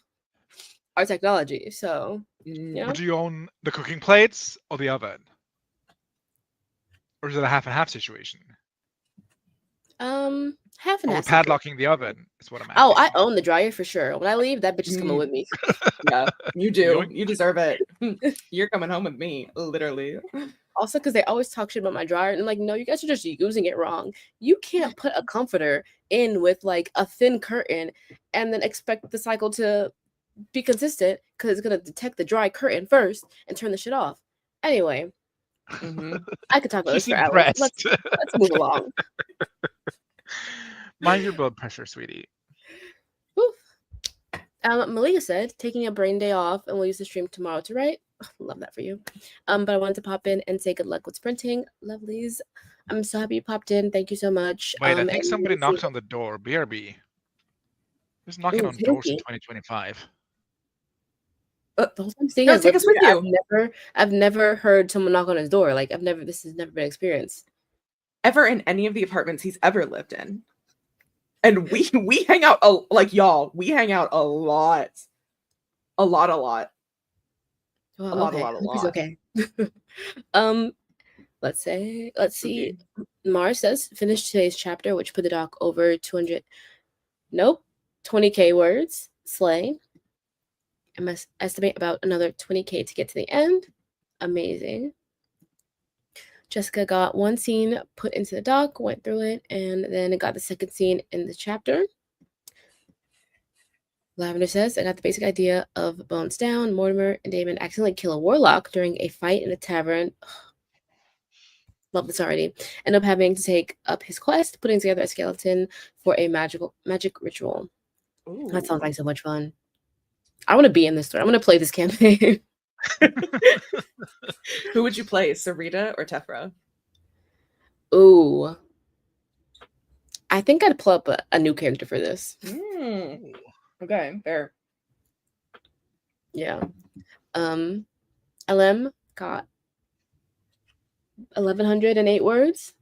our technology. So, you know, But do you own the cooking plates or the oven? Or is it a half and half situation? half and Or we're half. situation. padlocking the oven, is what I'm asking. Oh, I own the dryer for sure. When I leave, that bitch is coming with me. Yeah, you do. Yoink. You deserve it. You're coming home with me, literally. Also, because they always talk shit about my dryer, and I'm like, no, you guys are just using it wrong. You can't put a comforter in with like a thin curtain and then expect the cycle to be consistent because it's gonna detect the dry curtain first and turn the shit off. Anyway, I could talk about this She's for hours. impressed. Let's move along. Mind your blood pressure, sweetie. Woof. Malia said, taking a brain day off and we'll use the stream tomorrow to write. Love that for you. But I wanted to pop in and say good luck with sprinting. Lovelies. I'm so happy you popped in. Thank you so much. Wait, I think and somebody we'll knocked see- on the door. BRB. Who's knocking Ooh, on doors in Pinky. 2025? The whole time staying No, is take us with you. I've never heard someone knock on his door. Like this has never been experienced. Ever in any of the apartments he's ever lived in. And we hang out like y'all. We hang out a lot. A lot. Well, A lot. Okay. Let's see. Okay. Mars says finish today's chapter, which put the doc over 200. Nope, 20k words. Slay. I must estimate about another 20k to get to the end. Amazing. Jessica got one scene put into the doc, went through it, and then got the second scene in the chapter. Lavender says, I got the basic idea of Bones Down. Mortimer and Damon accidentally kill a warlock during a fight in a tavern. Love this already. End up having to take up his quest, putting together a skeleton for a magic ritual. Ooh. That sounds like so much fun. I want to be in this story. I'm going to play this campaign. Who would you play, Sarita or Tefra? Ooh. I think I'd pull up a new character for this. Okay, fair. Yeah. LM got 1,108 words.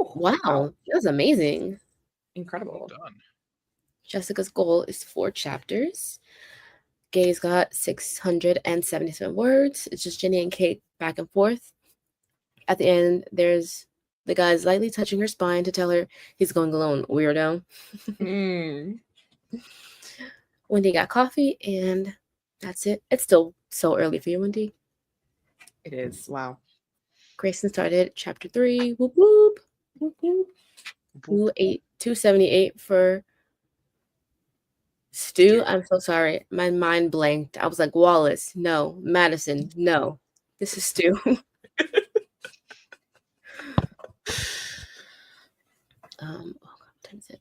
Ooh, Wow. That was amazing. Incredible. Well done. Jessica's goal is 4 chapters. Gay's got 677 words. It's just Jenny and Kate back and forth. At the end, there's the guy's lightly touching her spine to tell her he's going alone, weirdo. Wendy got coffee, and that's it. It's still so early for you, Wendy. It is. Wow. Grayson started chapter 3. Whoop whoop. Whoop whoop. 278 for Stu. I'm so sorry. My mind blanked. I was like, Wallace, no. Madison, no. This is Stu. What time is it?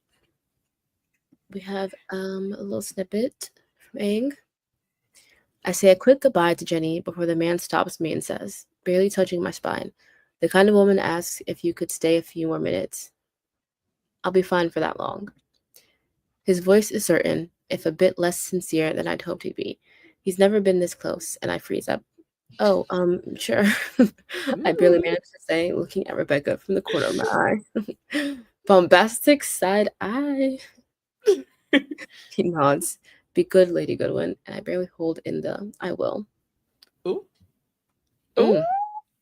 We have a little snippet from Aang. I say a quick goodbye to Jenny before the man stops me and says, barely touching my spine, the kind of woman asks if you could stay a few more minutes. I'll be fine for that long. His voice is certain, if a bit less sincere than I'd hoped he'd be. He's never been this close, and I freeze up. Oh, sure. I barely managed to say, looking at Rebecca from the corner of my eye. Bombastic side eye. He nods. Be good, Lady Goodwin. And I barely hold in the I will. Ooh. Mm.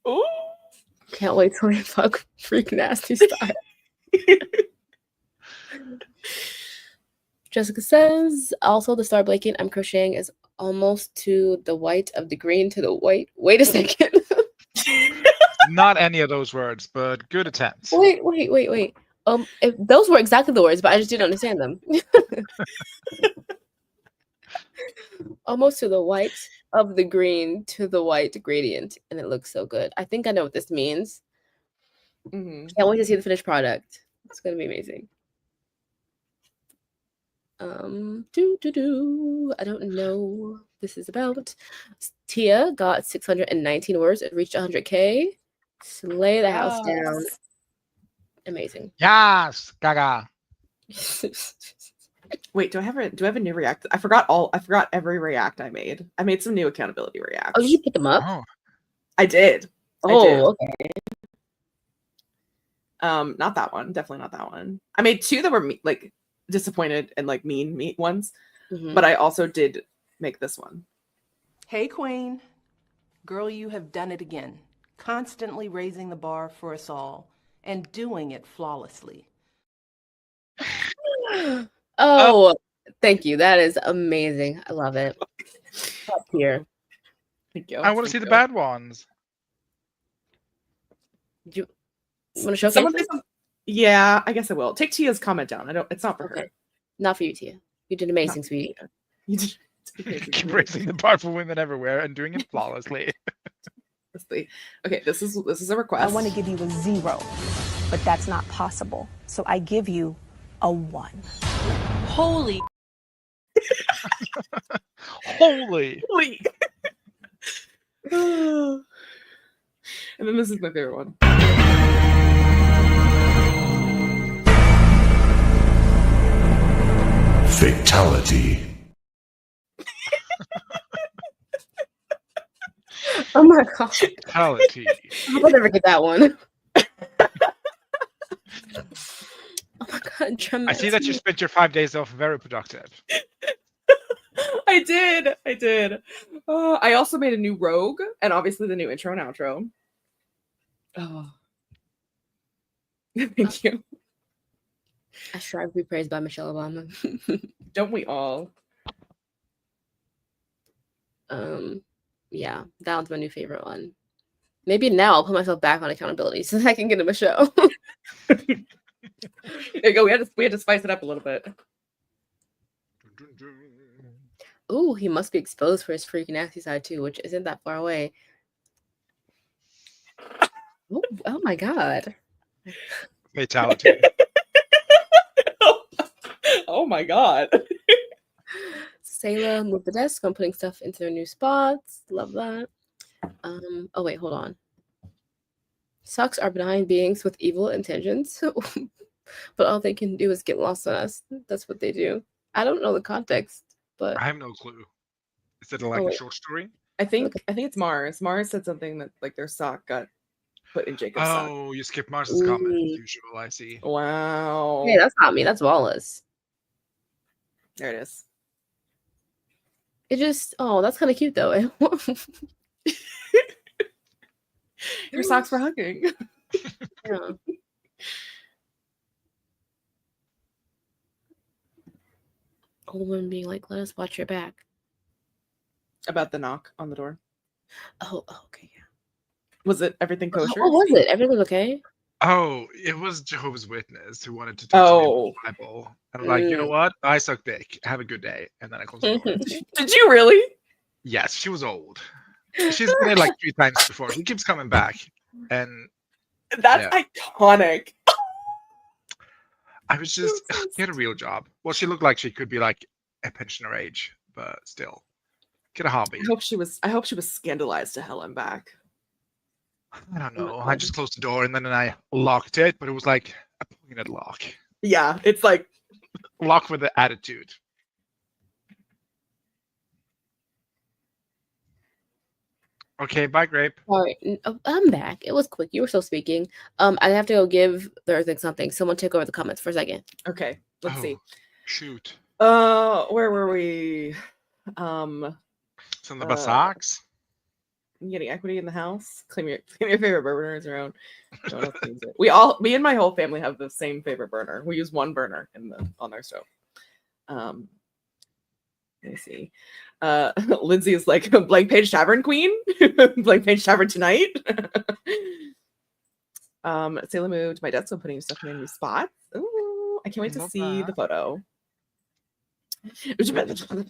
Ooh. Can't wait till we fuck freak nasty style. Jessica says, also the star blanket I'm crocheting is almost to the white of the green to the white. Wait a second. Not any of those words, but good attempt. Wait. If those were exactly the words, but I just didn't understand them. Almost to the white of the green to the white gradient, and it looks so good. I think I know what this means. Can't wait to see the finished product. It's gonna be amazing. I don't know what this is about. Tia got 619 words. It reached 100k. Slay the house down. Amazing. Yes, Gaga. Wait, do I have a new react? I forgot every react I made. I made some new accountability reacts. Oh, did you put them up? Oh, I did. Oh, okay. Not that one. Definitely not that one. I made 2 that were like disappointed and like mean ones, but I also did make this one. Hey, Queen. Girl, you have done it again. Constantly raising the bar for us all and doing it flawlessly. Oh, thank you. That is amazing. I love it. Up here. Thank you. I want to see the bad ones. Do you want to showcase Someone them? say something. Yeah, I guess I will. Take Tia's comment down. It's not for her. Okay. Not for you, Tia. You did amazing, Not sweetie. You did. Keep raising the bar for women everywhere and doing it flawlessly. Okay, this is a request. I want to give you a 0, but that's not possible. So I give you a 1. Holy. Holy. And then this is my favorite one. Fatality. Oh my god. Fatality. I hope I never get that one. Oh my god, dramatic. I see that you spent your 5 days off very productive. I did. I also made a new rogue and obviously the new intro and outro. Oh. Thank you. I strive to be praised by Michelle Obama. Don't we all? Yeah, that one's my new favorite one. Maybe now I'll put myself back on accountability so that I can get him a show. There you go. We had to spice it up a little bit. Ooh, he must be exposed for his freaky nasty side too, which isn't that far away. Oh my god. Fatality. Oh my god. Sayla moved the desk. I'm putting stuff into their new spots. Love that. Oh wait, hold on. Sucks are benign beings with evil intentions, but all they can do is get lost on us. That's what they do. I don't know the context, but I have no clue. Is it like a short story? I think it's Mars. Mars said something that like their sock got put in Jacob's sock. Oh, you skipped Mars's comment as usual, I see. Wow. hey, that's not me. That's Wallace. There it is. It just that's kind of cute though. Your socks for hugging. Yeah. Old woman being like, "Let us watch your back." About the knock on the door. Oh, okay, yeah. Was it everything kosher? What was it? Everything okay? Oh, it was Jehovah's Witness who wanted to touch the Bible. And I'm like, you know what? I suck dick. Have a good day. And then I closed the door. Did you really? Yes, she was old. She's been in like 3 times before. She keeps coming back. And that's iconic. I was just get a real job. Well, she looked like she could be like a pensioner age, but still. Get a hobby. I hope she was scandalized to hell and back. I don't know. I just closed the door and then I locked it, but it was like a pointed lock. Yeah, it's like lock with the attitude. Okay, bye, Grape. All right, I'm back. It was quick. You were still speaking. I have to go give the Earthling something. Someone take over the comments for a second. Okay, let's see. Shoot. Where were we? Something about socks. Getting equity in the house. Claim your favorite burners around. Me and my whole family have the same favorite burner. We use one burner on our stove. Let me see. Lindsay is like a blank page tavern queen. Blank page tavern tonight. Sailor moved to my desk. I'm putting stuff in a new spot. Ooh, I can't wait to see the photo.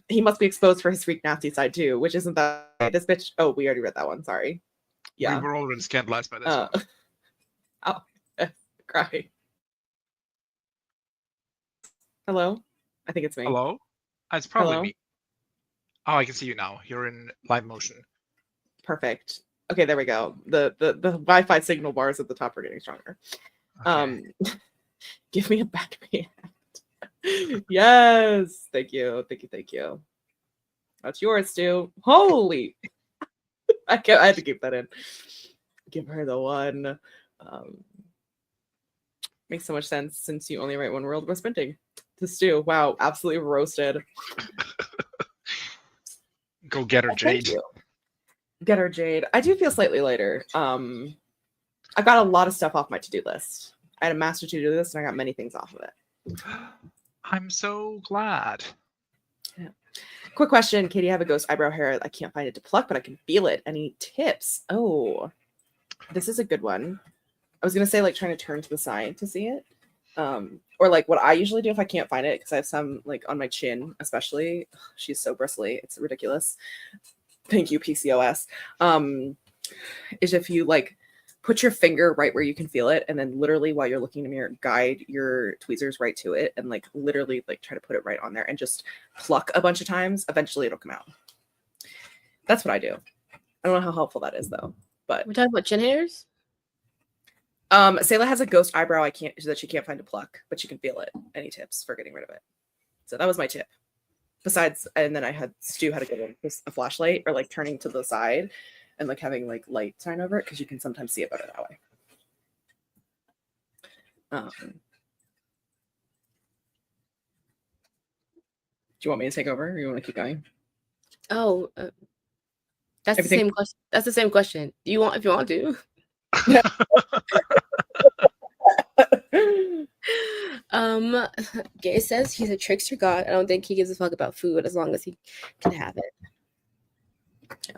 He must be exposed for his freak nasty side too, which isn't that this bitch. Oh, we already read that one. Sorry. Yeah, we were already scandalized by this one. Oh, cry. Hello, I think it's me. Hello, it's probably me. Oh, I can see you now. You're in live motion. Perfect. Okay, there we go. The Wi-Fi signal bars at the top are getting stronger. Okay. Give me a battery. Yes, thank you. That's yours, Stu. Holy, I had to keep that in. Give her the one. Makes so much sense since you only write one word while sprinting. To stew. Wow, absolutely roasted. Go get her, Well, thank Jade. you. Get her, Jade. I do feel slightly lighter. I've got a lot of stuff off my to-do list. I had a master to-do list, and I got many things off of it. I'm so glad. Yeah. Quick question, Katie. I have a ghost eyebrow hair. I can't find it to pluck, but I can feel it. Any tips? Oh, this is a good one. I was gonna say like trying to turn to the side to see it, or like what I usually do if I can't find it because I have some like on my chin, especially. Ugh, she's so bristly, it's ridiculous. Thank you, PCOS. Is if you like put your finger right where you can feel it, and then literally while you're looking in the mirror, guide your tweezers right to it, and like literally like try to put it right on there, and just pluck a bunch of times. Eventually, it'll come out. That's what I do. I don't know how helpful that is though, but We're talking about chin hairs. Sayla has a ghost eyebrow that she can't find to pluck, but she can feel it. Any tips for getting rid of it? So that was my tip. Besides, and then I had Stu had a good one, just a flashlight or like turning to the side and like having like light shine over it because you can sometimes see it better that way. Do you want me to take over or you want to keep going? Oh, that's the same question. That's the same question. Do you want if you want to? Gay says he's a trickster god. I don't think he gives a fuck about food as long as he can have it. Yeah.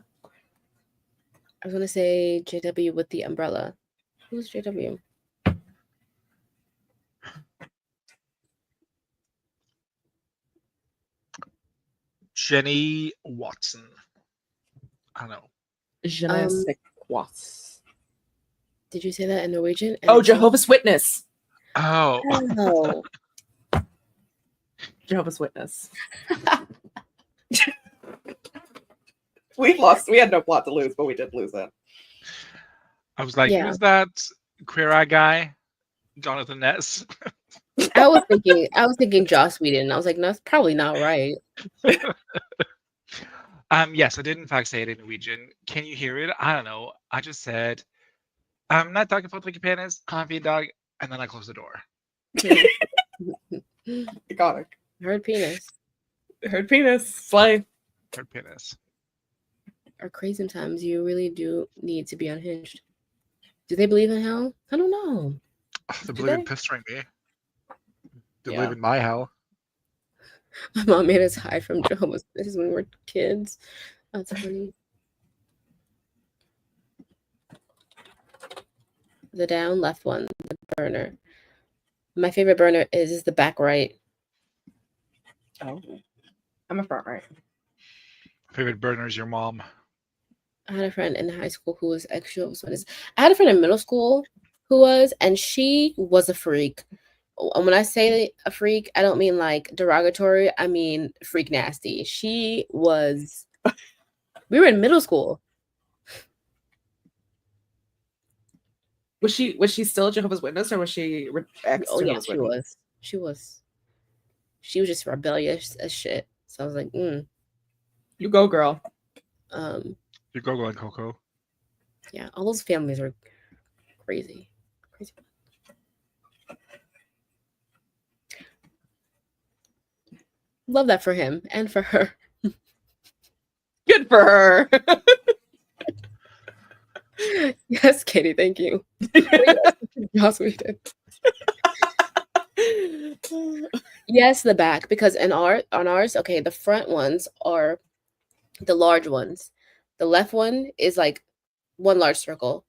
I was gonna say JW with the umbrella. Who's JW? Jenny Watson. I don't know. Je ne sais quoi. Did you say that in Norwegian? Oh, Jehovah's Witness. Oh. No. Jehovah's Witness. We had no plot to lose, but we did lose it. I was like, who's that Queer Eye guy? Jonathan Ness. I was thinking Joss Whedon. I was like, no, that's probably not right. Yes, I did in fact say it in Norwegian. Can you hear it? I don't know. I just said, I'm not talking about like penis, coffee dog, and then I closed the door. Iconic. Heard penis. Heard penis. Slay. Heard penis. Or crazy sometimes you really do need to be unhinged. Do they believe in hell? I don't know. Oh, they believe in pestering me. They believe in my hell. My mom made us hide from Jehovah's Witnesses when we were kids. That's funny. The down left one, the burner. My favorite burner is the back right. Oh, I'm a front right. Favorite burner is your mom. I had a friend in high school who was Jehovah's Witness. I had a friend in middle school who was, and she was a freak. And when I say a freak, I don't mean like derogatory. I mean freak nasty. She was. We were in middle school. Was she still a Jehovah's Witness or was she ex? Oh yeah, she was. She was just rebellious as shit. So I was like, You go, girl. You go, Glen Coco. Yeah, all those families are crazy. Crazy. Love that for him and for her. Good for her. Yes, Katie, thank you. Joss Whedon. Yes, the back, because on ours, okay, the front ones are the large ones. The left one is like one large circle,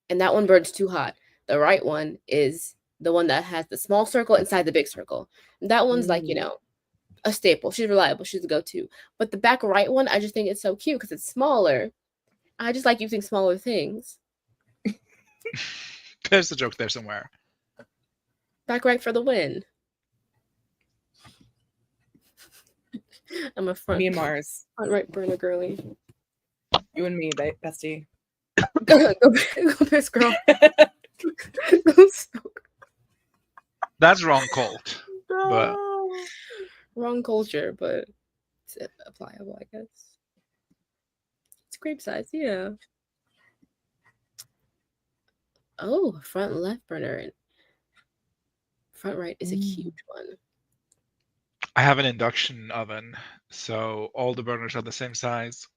and that one burns too hot. The right one is the one that has the small circle inside the big circle. That one's like, a staple. She's reliable. She's a go-to. But the back right one, I just think it's so cute because it's smaller. I just like using smaller things. There's a joke there somewhere. Back right for the win. I'm a front. Me and Mars. Front right burner girly. You and me, bestie. Go piss, girl. That's wrong cult. But wrong culture, but it's applicable, I guess. It's grape size, yeah. Oh, front left burner. front right is a huge one. I have an induction oven, so all the burners are the same size.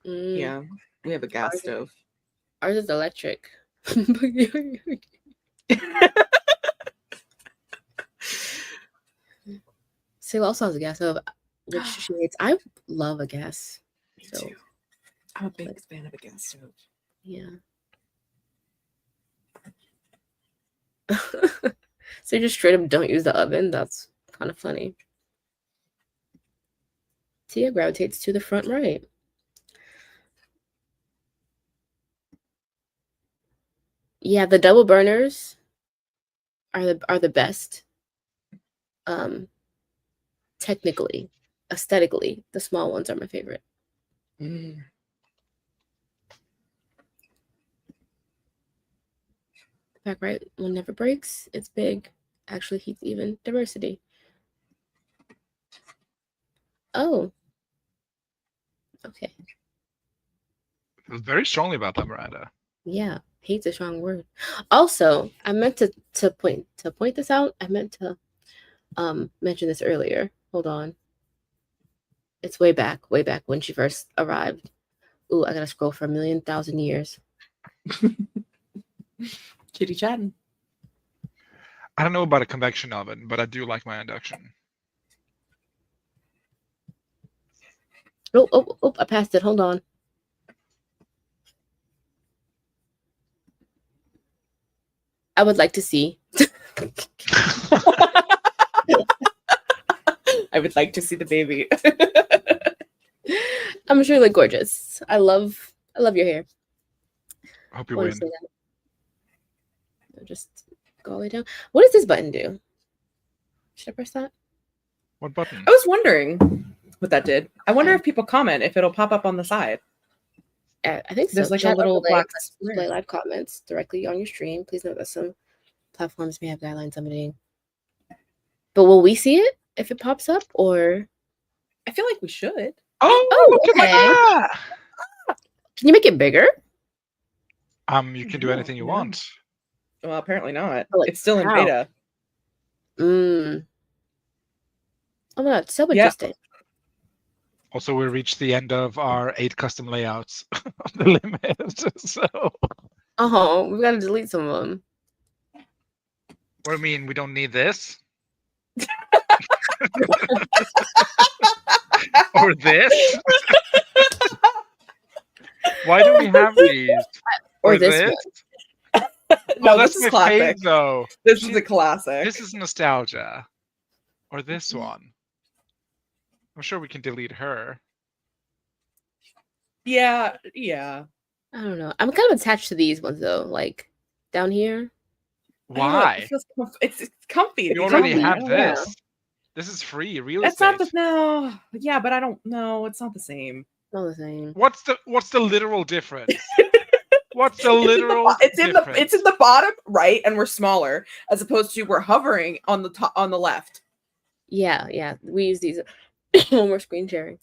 Yeah, we have a gas stove. Ours is electric. Sue also has a gas stove, which she hates. I love a gas stove. Too. I'm a big fan of a gas stove. Yeah. So you just straight up don't use the oven? That's kind of funny. Tia gravitates to the front right. Yeah, the double burners are the best. Technically, aesthetically, the small ones are my favorite. Back right one never breaks. It's big. Actually heats even. Diversity. Oh. Okay. Feel very strongly about that, Miranda. Yeah, hate's a strong word. Also, I meant to point this out. I meant to mention this earlier. Hold on. It's way back when she first arrived. Ooh, I gotta scroll for 1,000,000 years. Kitty chatting. I don't know about a convection oven, but I do like my induction. Oh, I passed it. Hold on. I would like to see. I would like to see the baby. I'm sure you look gorgeous. I love your hair. Hope you Wanna win. say that? I'll just go all the way down. What does this button do? Should I press that? What button? I was wondering what that did. I wonder if people comment if it'll pop up on the side. I think so. There's like a Chat little overlay, black display square. live comments directly on your stream. Please note that some platforms may have guidelines limiting. But will we see it if it pops up, or I feel like we should. Oh, look at that! Can you make it bigger? You can do anything you want. Well, apparently not. Like, It's still in how? beta. Oh my god, so interesting. Also, we reached the end of our 8 custom layouts of the limit. So, We gotta delete some of them. what do you mean we don't need this? Or this? Why do we have these? Or this one. No, that's this is my classic. fave, though. This is a classic. This is nostalgia. Or this one. I'm sure we can delete her. Yeah. I don't know. I'm kind of attached to these ones though. Like down here. Why? It's comfy. You already have Yeah. this. This is free real It's estate. not no. Yeah, but I don't know. It's not the same. Not the same. What's the literal difference? What's the literal difference? It's in the bottom right, and we're smaller, as opposed to we're hovering on the top on the left. Yeah. We use these when we're screen sharing.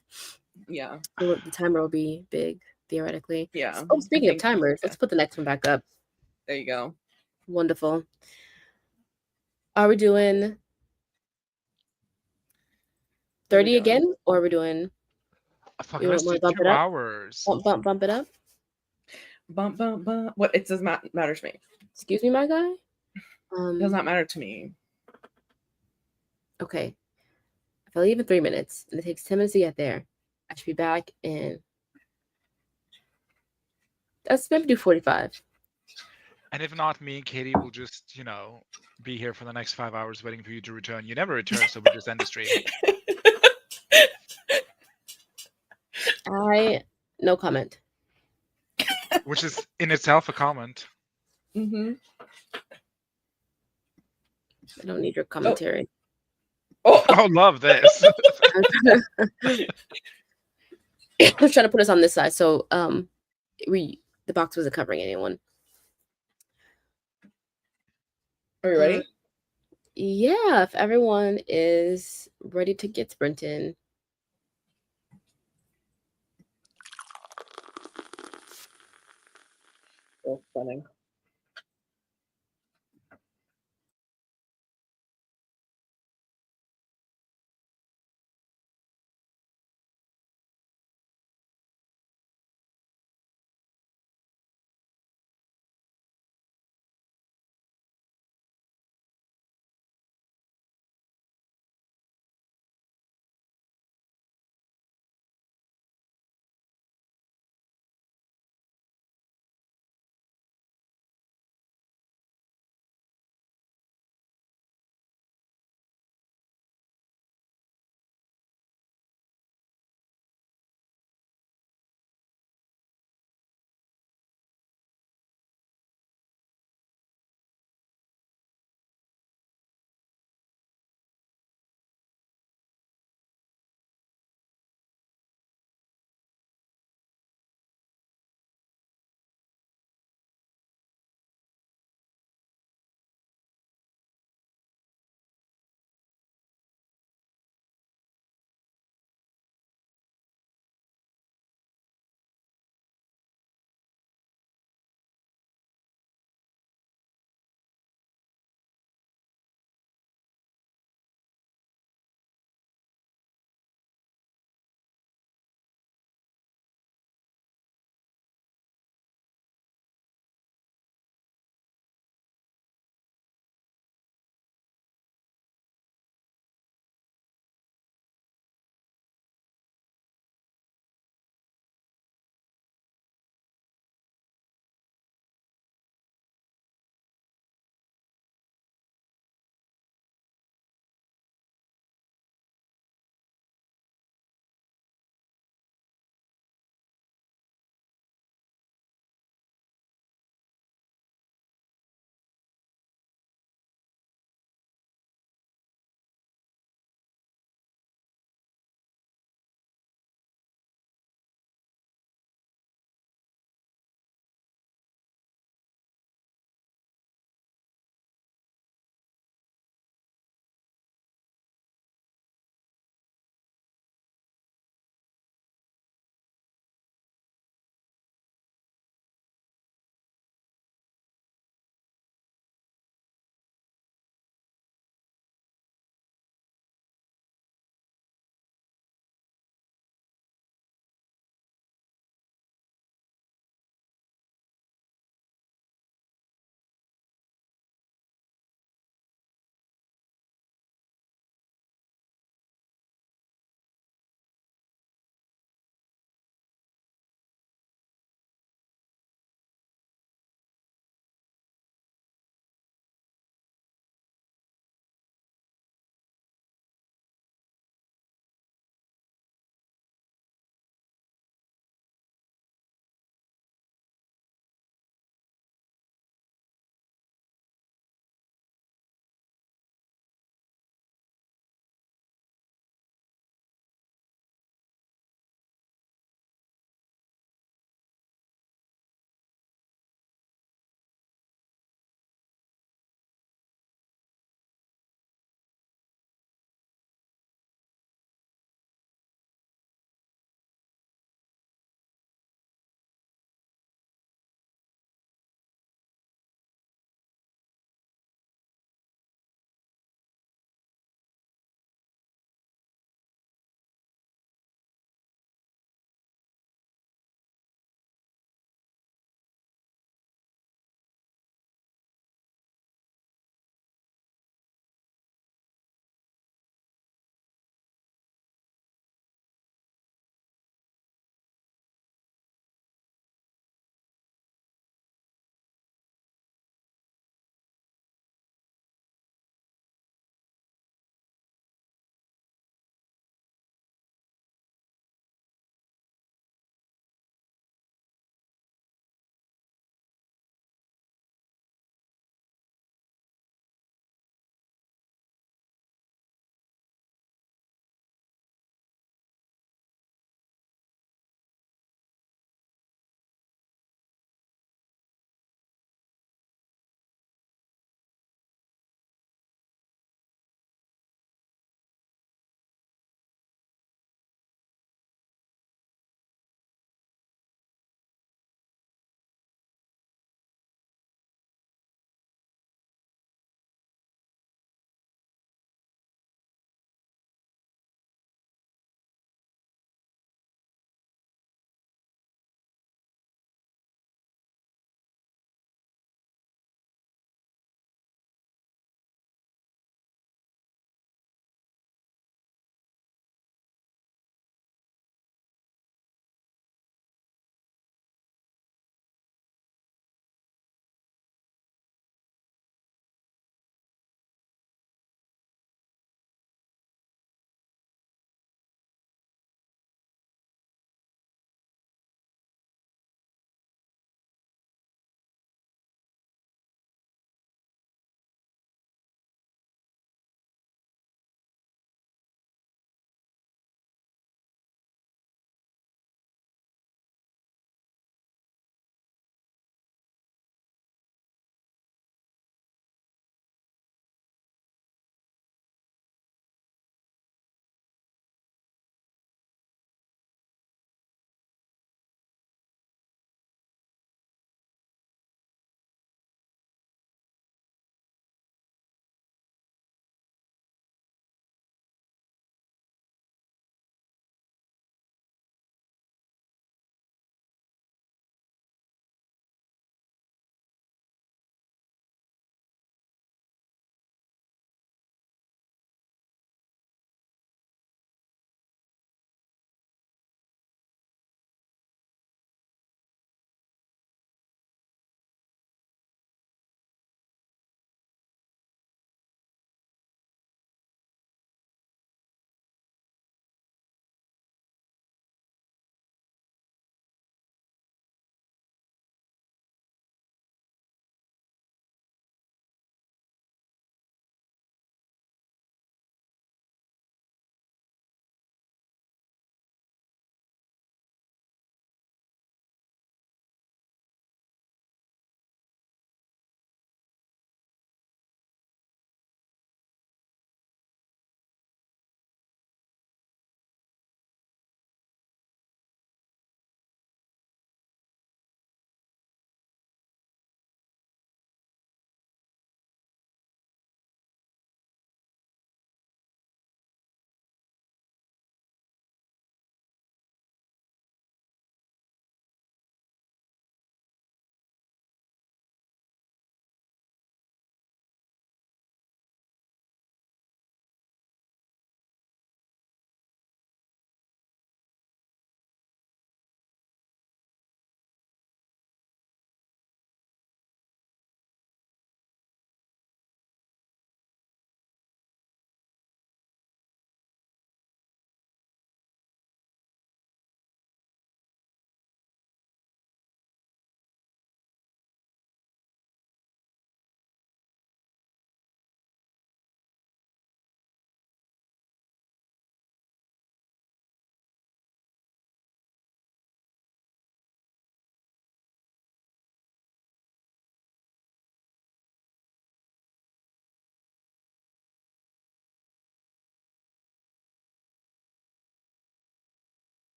Yeah. The timer will be big, theoretically. Yeah. Oh, speaking of timers, let's put the next one back up. There you go. Wonderful. Are we doing 30 again, or are we doing? Fucking let's do 2 hours. Bump it up. Bump. What? It does not matter to me. Excuse me, my guy. It does not matter to me. Okay. If I leave in 3 minutes and it takes 10 minutes to get there, I should be back in. Let's maybe do 45. And if not, me and Katie will just, be here for the next 5 hours waiting for you to return. You never return, so we just end the stream. No comment. Which is in itself a comment. Mm-hmm. I don't need your commentary. Oh, love this. I was trying to put us on this side, so the box wasn't covering anyone. Are you ready? Yeah, if everyone is ready to get sprinting. So funny.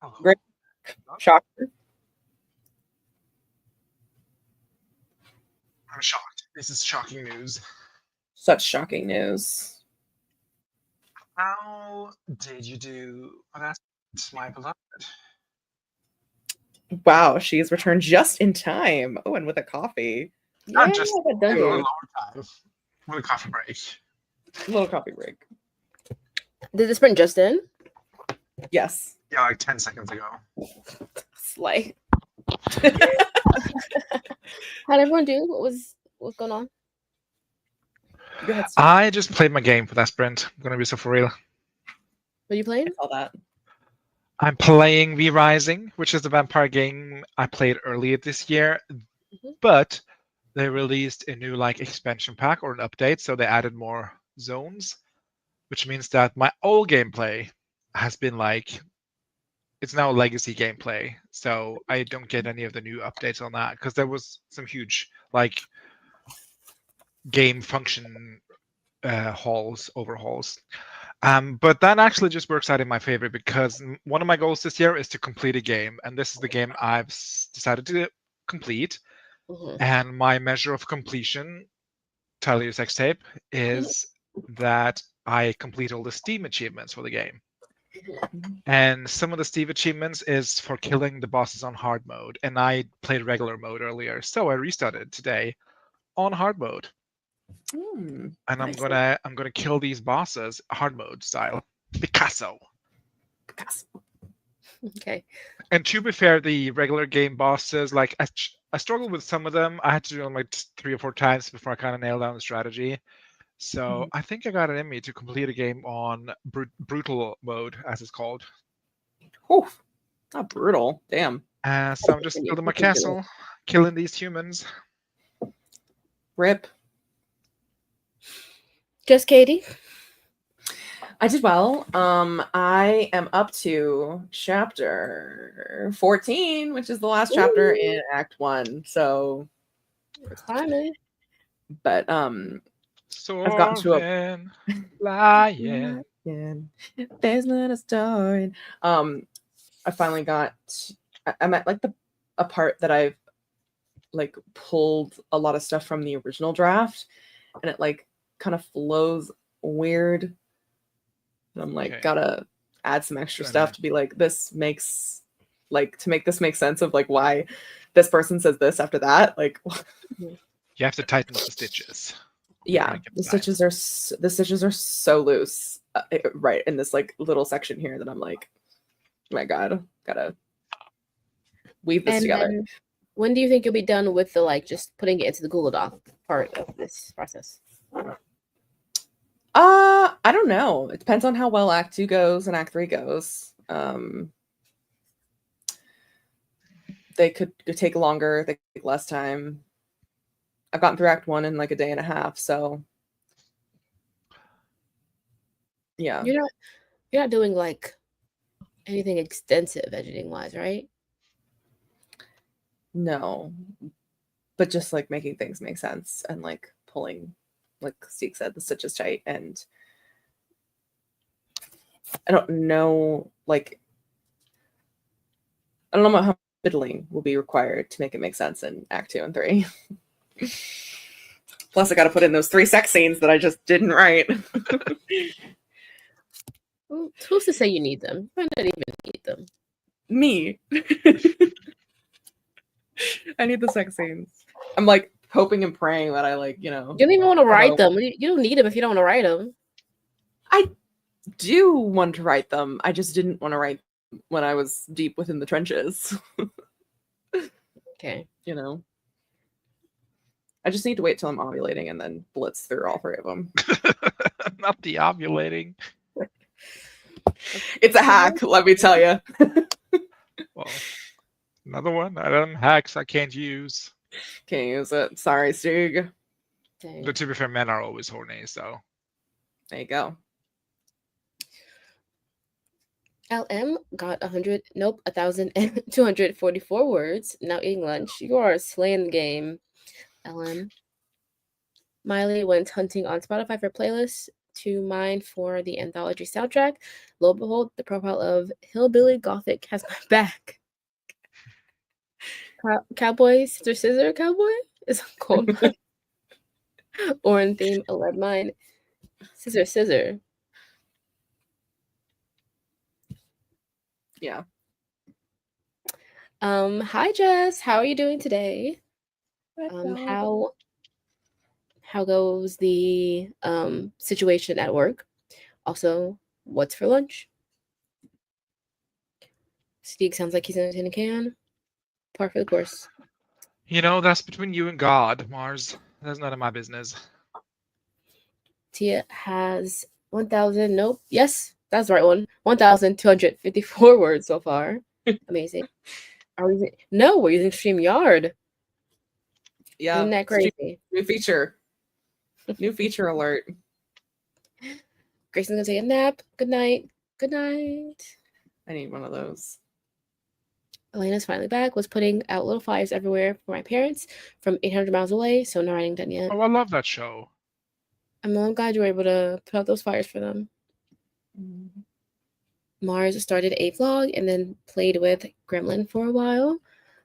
Oh, Great. Shocker. I'm shocked. This is shocking news. Such shocking news. How did you do? Oh, that's my beloved. Wow, she's returned just in time. Oh, and with a coffee. Not Yeah, just I got done a little here. overtime with a coffee break. Little coffee break. Did the sprint just in? Yes. Yeah, like 10 seconds ago. Slay. How'd everyone do? What's going on? Go ahead, Steve. I just played my game for that sprint. I'm gonna be so for real. What are you playing? I saw that. I'm playing V Rising, which is the vampire game I played earlier this year, but they released a new like expansion pack or an update, so they added more zones, which means that my old gameplay has been like it's now legacy gameplay, so I don't get any of the new updates on that because there was some huge like game function overhauls. But that actually just works out in my favor because one of my goals this year is to complete a game, and this is the game I've decided to complete. And my measure of completion, tell your sex tape, is that I complete all the Steam achievements for the game. And some of the Steam achievements is for killing the bosses on hard mode, and I played regular mode earlier, so I restarted today on hard mode. And nice. I'm gonna kill these bosses hard mode style. Picasso. Okay. And to be fair, the regular game bosses, like I struggled with some of them. I had to do them like 3 or 4 times before I kind of nailed down the strategy. So I think I got it in me to complete a game on brutal mode, as it's called. Whew. Not brutal. Damn. So I'm just building my castle, killing these humans. Rip. Just Katie. I did well. I am up to chapter 14, which is the last chapter in Act 1. So we're climbing. But I've gotten to a lion. There's not a story. I finally got I'm at like a part that I've like pulled a lot of stuff from the original draft, and it like kind of flows weird. And I'm like, gotta add some extra stuff to be like, this makes like to make this make sense of like why this person says this after that. Like you have to tighten up the stitches. Yeah, the stitches are so loose right in this like little section here that I'm like, oh my god, gotta weave this together. When do you think you'll be done with the like just putting it into the Google Doc part of this process? I don't know. It depends on how well Act 2 goes and Act 3 goes. They could take longer, they could take less time. I've gotten through Act 1 in like a day and a half, so yeah. You're not doing like anything extensive editing wise, right? No, but just like making things make sense and like pulling, like Steve said, the stitches tight. And I don't know, like I don't know how fiddling will be required to make it make sense in Act 2 and 3. Plus, I got to put in those 3 sex scenes that I just didn't write. Well, who's to say you need them? You might not even need them. Me. I need the sex scenes. I'm like hoping and praying that I like, You don't even want to write them. You don't need them if you don't want to write them. I do want to write them. I just didn't want to write when I was deep within the trenches. Okay. I just need to wait till I'm ovulating and then blitz through all 3 of them. Not the ovulating. It's a hack, let me tell you. Well, another one. I don't hacks I can't use. Can't use it. Sorry, Stig. Dang. But to be fair, men are always horny, so There you go. LM got 1,244 words. Now eating lunch. You are slaying the game, LM. Miley went hunting on Spotify for playlists. to mine for the anthology soundtrack. Lo and behold, the profile of Hillbilly Gothic has my back. Cowboy, scissor, cowboy is a gold mine. Orange theme, a lead mine. Scissor. Yeah. Hi Jess, how are you doing today? How goes the situation at work? Also, what's for lunch? Steve sounds like he's in a tin can. Par for the course. That's between you and God, Mars. That's none of my business. Tia has 1,000. Nope. Yes, that's the right one. 1,254 words so far. Amazing. We're using StreamYard. Yeah. Isn't that crazy? New feature. New feature alert. Grayson's gonna take a nap. Good night. Good night. I need one of those. Elena's finally back. Was putting out little flyers everywhere for my parents from 800 miles away. So no writing done yet. Oh, I love that show. I'm glad you were able to put out those flyers for them. Mm-hmm. Mars started a vlog and then played with Gremlin for a while.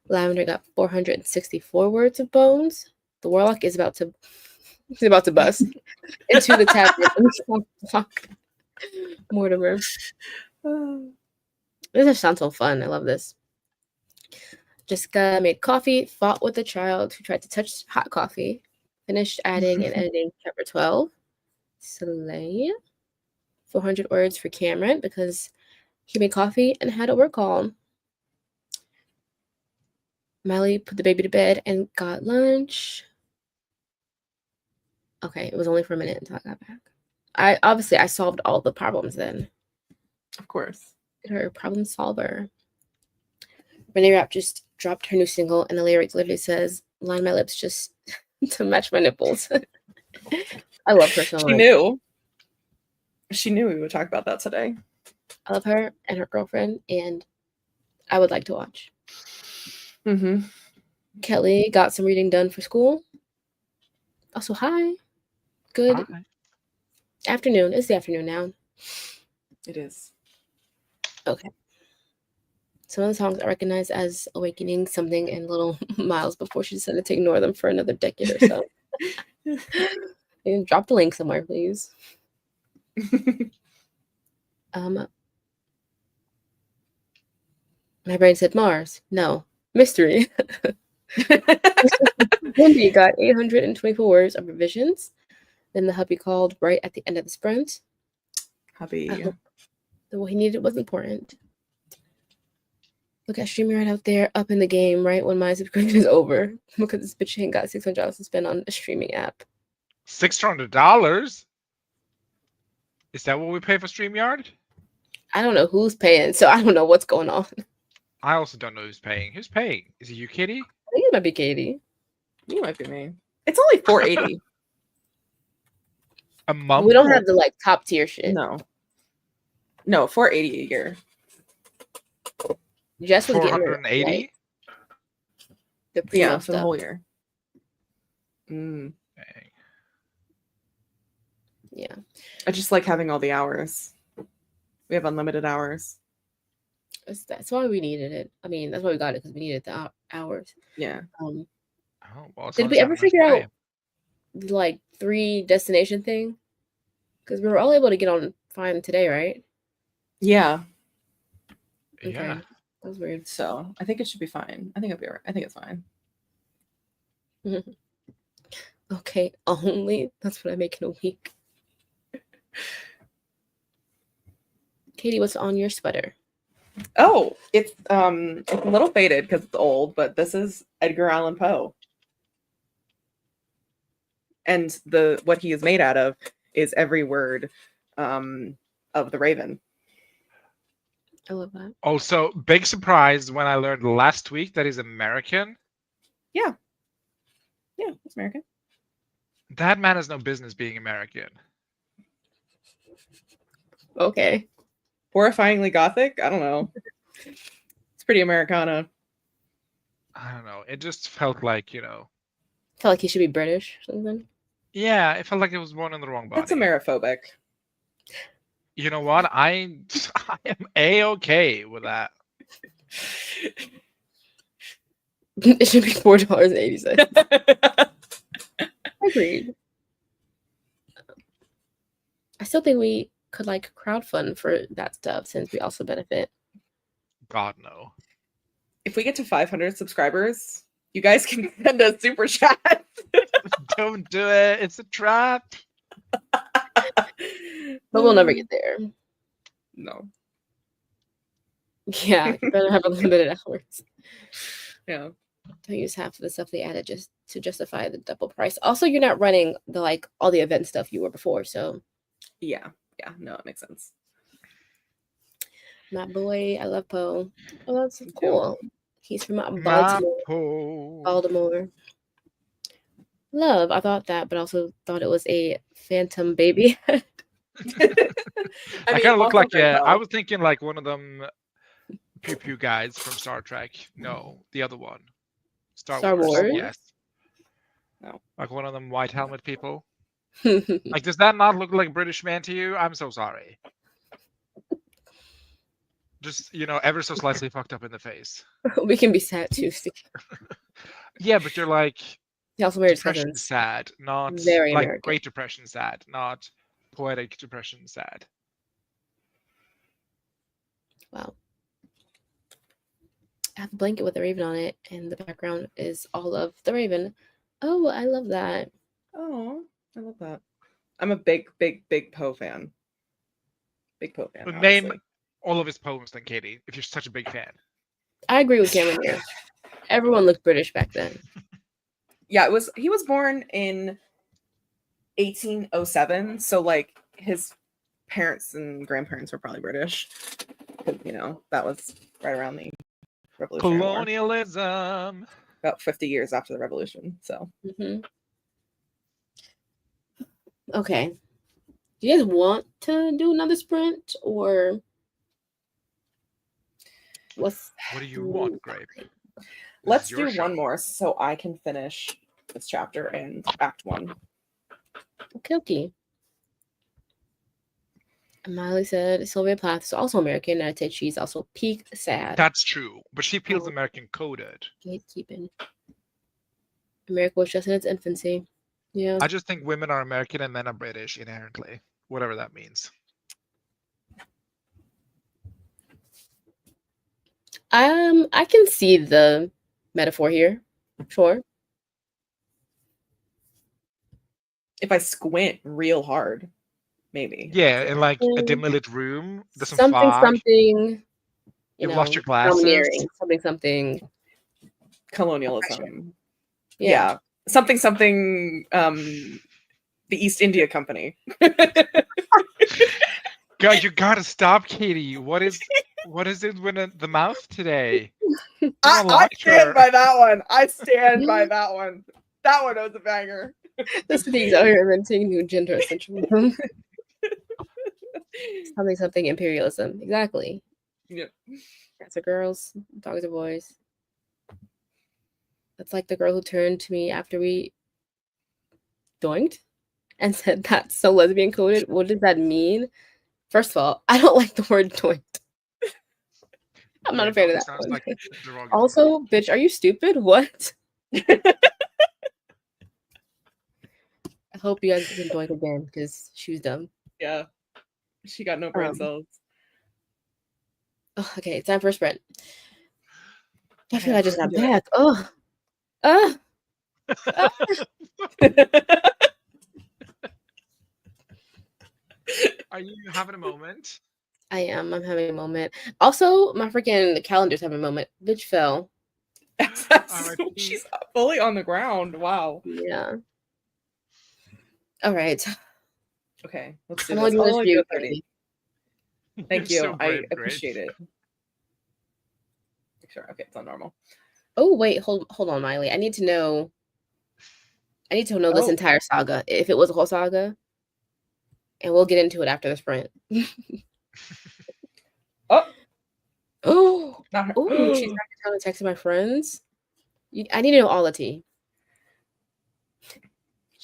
Lavender got 464 words of bones. The Warlock is about to bust into the tavern. Mortimer. This sounds so fun. I love this. Jessica made coffee, fought with a child who tried to touch hot coffee, finished adding and editing chapter 12. Slay. 400 words for Cameron because he made coffee and had a work call. Miley put the baby to bed and got lunch. Okay, it was only for a minute until I got back. I solved all the problems then. Of course. Her problem solver. Renee Rapp just dropped her new single, and the lyric literally says, "Line my lips just to match my nipples." I love her so much. She knew we would talk about that today. I love her and her girlfriend, and I would like to watch. Mm-hmm. Kelly got some reading done for school. Also, hi. Good afternoon. It's the afternoon now. It is. Okay. Some of the songs I recognize as Awakening, Something, and Little Miles before she decided to ignore them for another decade or so. And drop the link somewhere, please. My brain said Mars. No. Mystery. Wendy got 824 words of revisions. Then the hubby called right at the end of the sprint. Hubby. What he needed was important. Look at StreamYard out there, up in the game, right when my subscription is over. Because this bitch ain't got $600 to spend on a streaming app. $600? Is that what we pay for StreamYard? I don't know who's paying, so I don't know what's going on. I also don't know who's paying. Who's paying? Is it you, Kitty? I think it might be Katie. You might be me. It's only $480 a month. We don't have the top tier shit. No, $480 a year. Jess was getting $480. For the whole year. Dang. Yeah. I just like having all the hours. We have unlimited hours. That's why we needed it. I mean, that's why we got it because we needed the hours. Yeah. Did we ever figure out 3 destination thing? Because we were all able to get on fine today, right? Yeah. Okay. Yeah. That was weird. So I think it should be fine. I think it'll be alright. I think it's fine. Okay, only that's what I make in a week. Katie, what's on your sweater? Oh, it's a little faded because it's old, but this is Edgar Allan Poe. And what he is made out of is every word of the Raven. I love that. Also, big surprise when I learned last week that he's American. Yeah. Yeah, it's American. That man has no business being American. Okay. Horrifyingly gothic? I don't know. It's pretty Americana. I don't know. It just felt like, Felt like he should be British or something. Yeah, it felt like it was born in the wrong body. That's Ameriphobic. You know what? I am A-okay with that. It should be $4.80. Agreed. I still think we could like crowdfund for that stuff since we also benefit. God, no. If we get to 500 subscribers, you guys can send us super chat. Don't do it. It's a trap. But we'll never get there. No. Yeah, you better have unlimited hours. Yeah. Don't use half of the stuff they added just to justify the double price. Also, you're not running the like all the event stuff you were before, so Yeah. Yeah. No, it makes sense. my boy, I love Poe. Oh, that's Me too. cool. He's from My Baltimore. Poe. Baltimore. Love. I thought that, but also thought it was a phantom baby head. I mean, kind of look also like very I well. was thinking like one of them pew pew guys from Star Trek. No, the other one. Star Wars. Wars? Yes. No. Like one of them white helmet people. Like, does that not look like a British man to you? I'm so sorry. Just, ever so slightly fucked up in the face. We can be sad too. Steve. Yeah, but you're like He also married his depression cousins. sad, not Very like American. Great Depression sad, not poetic depression sad. Wow. I have a blanket with a raven on it, and the background is all of the raven. Oh, I love that. Oh, I love that. I'm a big Poe fan. Big Poe fan. But Honestly. name all of his poems then, Katie, if you're such a big fan. I agree with Cameron here. Everyone looked British back then. Yeah, he was born in 1807, so like his parents and grandparents were probably British. That was right around the Revolutionary War. Colonialism. About 50 years after the Revolution. So Okay. Do you guys want to do another sprint or What do you want, Grape? let's do one more so I can finish this chapter and Act 1. Okay. Miley said Sylvia Plath is also American, and I'd say she's also peak sad. That's true, but she feels American coded. Gatekeeping. America was just in its infancy. Yeah. I just think women are American and men are British inherently, whatever that means. I can see the metaphor here. Sure. If I squint real hard, maybe. Yeah, in like a dimly lit room, there's some something, fog. something. You've lost your glasses. Domineering, something. Colonialism. Yeah. Something. The East India Company. God, you gotta stop, Katie. What is it with the mouth today? I stand by that one. I stand by that one. That one was a banger. This thing's out here inventing new gender essentialism. something imperialism. Exactly. Yep. Cats are girls, dogs are boys. That's like the girl who turned to me after we doinked and said that's so lesbian coded. What does that mean? First of all, I don't like the word doinked. I'm not a fan of that Sounds one. like derogatory. Also, bitch, are you stupid? What? I hope you guys didn't doink again because she was dumb. Yeah. She got no brain cells. Oh, okay, it's time for a sprint. I feel Okay, I just got do it. back. Oh. Are you having a moment? I am. I'm having a moment. Also, my freaking calendar's having a moment. Bitch fell. She's fully on the ground. Wow. Yeah. All right. Okay, let's do I'm this. only doing this I'll for only you, do 30. Thank you. You're so I brave, Grape. appreciate it. Sure. Okay, it's on normal. Oh wait, hold on, Miley. I need to know this Oh. entire saga. If it was a whole saga, and we'll get into it after the sprint. Oh, Oh, not her. oh, she's trying to text my friends. I need to know all the tea.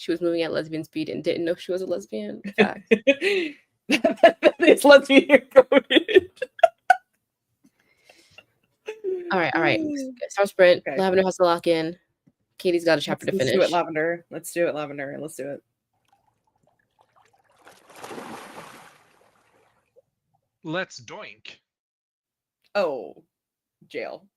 She was moving at lesbian speed and didn't know she was a lesbian. Fact. It's lesbian coded. All right. Start sprint. Okay. Lavender has to lock in. Katie's got a chapter to Let's finish. do it, Lavender. Let's do it, Lavender. Let's do it. Let's doink. Oh, jail.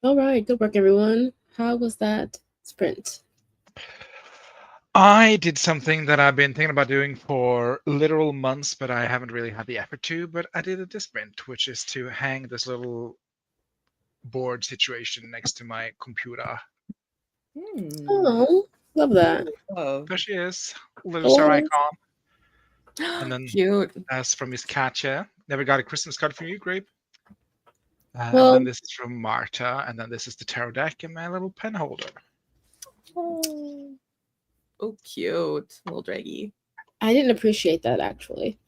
All right, good work, everyone. How was that sprint? I did something that I've been thinking about doing for literal months, but I haven't really had the effort to. But I did it this sprint, which is to hang this little board situation next to my computer. Oh, love that. Oh, There she is, little star Oh. icon. And then cute. that's from Miss Katja. Never got a Christmas card from you, Grape. And Well, then this is from Marta, and then this is the tarot deck and my little pen holder. Oh, cute. Little draggy. I didn't appreciate that actually.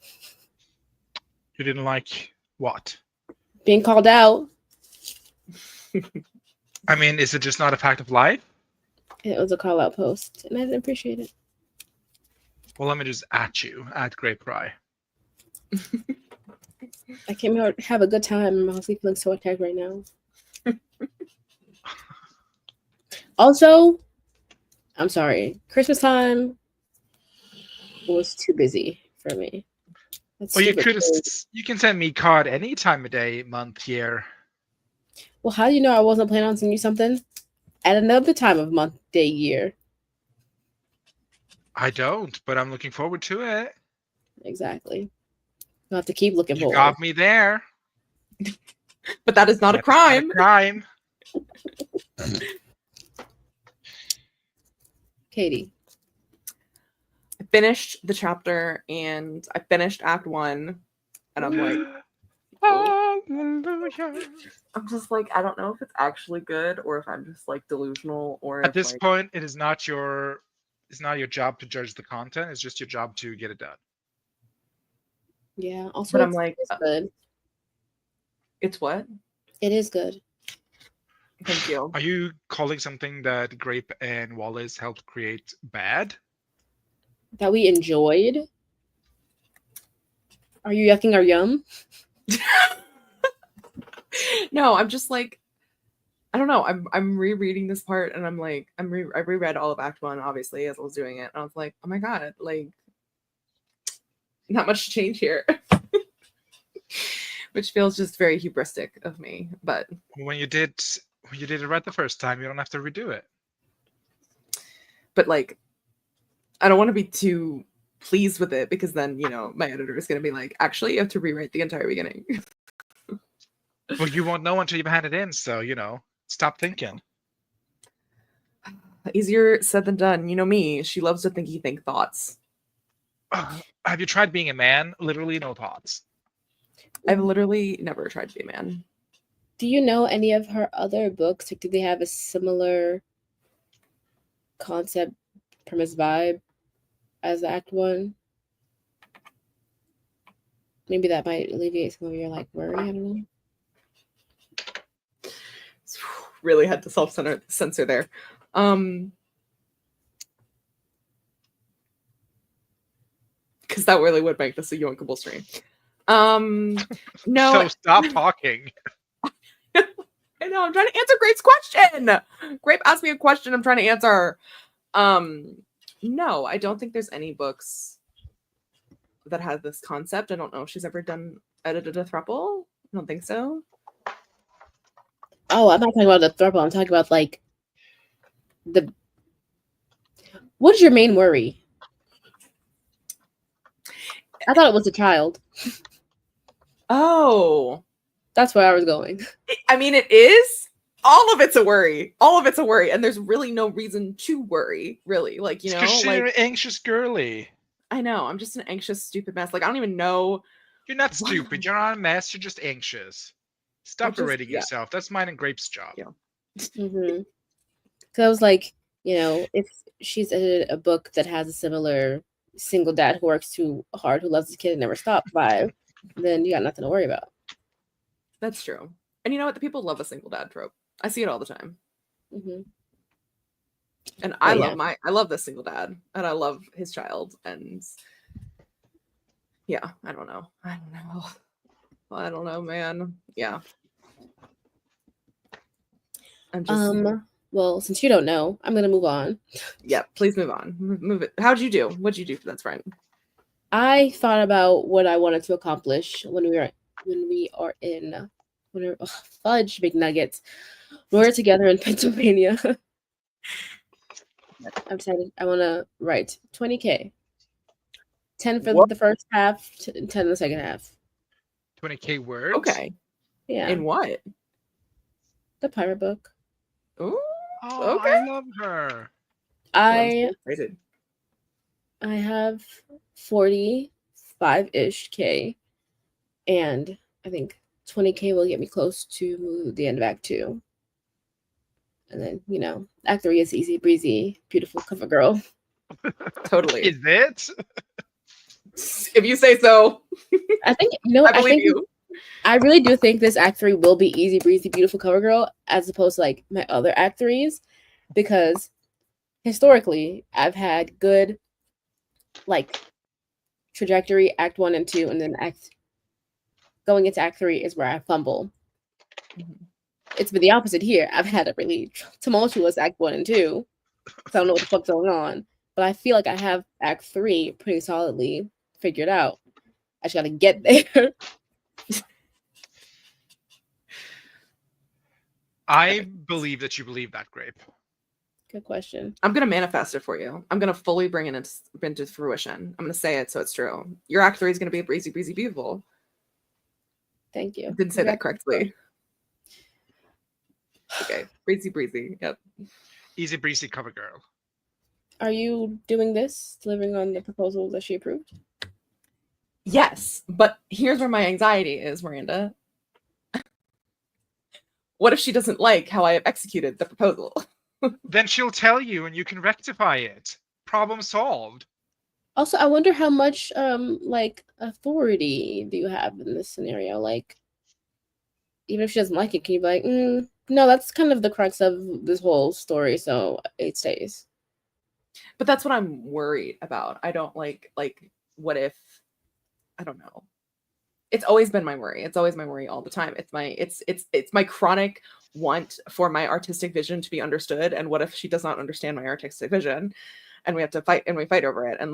You didn't like what? Being called out. I mean, is it just not a fact of life? It was a call out post, and I didn't appreciate it. Well, let me just at you, at Grape Rye. I came here to have a good time. I'm honestly feeling so attacked right now. Also, I'm sorry. Christmas time was too busy for me. That's Well, you stupid could have. thing. You can send me card any time of day, month, year. Well, how do you know I wasn't planning on sending you something at another time of month, day, year? I don't, but I'm looking forward to it. Exactly. You'll have to keep looking You forward. got me there. But that is not a That's crime. Not a crime. Katie. I finished the chapter and I finished Act 1, and I'm like, Hallelujah. I'm just like, I don't know if it's actually good or if I'm just like delusional or At if, this like, point, it's not your job to judge the content. It's just your job to get it done. Yeah. Also, But I'm it's, like, it's good. it's what? It is good. Thank you. Are you calling something that Grape and Wallace helped create bad? That we enjoyed. Are you yucking our yum? No, I'm just like, I don't know. I'm rereading this part and I'm like, I reread all of Act 1 obviously as I was doing it, and I was like, oh my god, like, not much change here. Which feels just very hubristic of me, but When you did it right the first time, you don't have to redo it. like, I don't want to be too pleased with it because then, you know, my editor is going to be like, actually, you have to rewrite the entire beginning. Well, you won't know until you've had it in, so you know, stop thinking. Easier said than done. You know me. She loves to think thoughts. Have you tried being a man? Literally no thoughts. I've literally never tried to be a man. Do you know any of her other books? Like, do they have a similar concept, premise, vibe as Act 1? Maybe that might alleviate some of your like worry. I don't know. Really had to self-censor there. Because that really would make this a yoinkable stream. No. So stop talking. I know, I'm trying to answer Grape's question. Grape asked me a question I'm trying to answer. No, I don't think there's any books that have this concept. I don't know if she's ever edited a throuple. I don't think so. Oh, I'm not talking about the throuple. I'm talking about like what is your main worry? I thought it was a child. Oh. That's where I was going. I mean, it is. All of it's a worry. All of it's a worry. And there's really no reason to worry, really. Like, you know, Because you're like, an anxious girly. I know. I'm just an anxious, stupid mess. Like, I don't even know. You're not stupid. You're not a mess. You're just anxious. Stop berating yeah. yourself. That's mine and Grape's job. Yeah. Mm-hmm. So I was like, you know, if she's edited a book that has a similar single dad who works too hard, who loves his kid and never stops vibe, then you got nothing to worry about. That's true. And you know what? The people love a single dad trope. I see it all the time. Mm-hmm. And I love this single dad, and I love his child. And yeah, I don't know, man. Yeah. I'm just well, since you don't know, I'm gonna move on. Yeah, please move on. Move it. How'd you do? What'd you do for that sprint? I thought about what I wanted to accomplish when we are in whatever. Ugh, fudge McNuggets. We're together in Pennsylvania. I'm excited. I want to write 20K. 10 for What? the first half, 10 in the second half. 20K words. Okay. Yeah. In what? The pirate book. Ooh. Oh, Okay. I love her. I'm so excited. I have 45-ish K, and I think 20K will get me close to the end of Act 2. And then, Act 3 is easy breezy, beautiful cover girl. Totally. Is it? If you say so. I think, I believe you. I really do think this Act 3 will be easy breezy, beautiful cover girl, as opposed to like my other Act 3s, because historically I've had good like trajectory, Act 1 and 2, and then going into Act 3 is where I fumble. It's been the opposite here. I've had a really tumultuous Act 1 and 2, so I don't know what the fuck's going on. But I feel like I have Act 3 pretty solidly figured out. I just gotta get there. I believe that you believe that, Grape. Good question. I'm going to manifest it for you. I'm going to fully bring it into fruition. I'm going to say it so it's true. Your Act 3 is going to be breezy, breezy, beautiful. Thank you. I didn't say that correctly. Okay. Breezy, breezy. Yep. Easy breezy cover girl. Are you doing this, delivering on the proposal that she approved? Yes, but here's where my anxiety is, Miranda. What if she doesn't like how I have executed the proposal? Then she'll tell you and you can rectify it. Problem solved. Also, I wonder how much authority do you have in this scenario? Like, even if she doesn't like it, can you be like, no, that's kind of the crux of this whole story, so it stays. But that's what I'm worried about. I don't like what if, I don't know. It's always been my worry. It's always my worry all the time. It's my chronic want for my artistic vision to be understood. And what if she does not understand my artistic vision and we have to fight, and we fight over it? And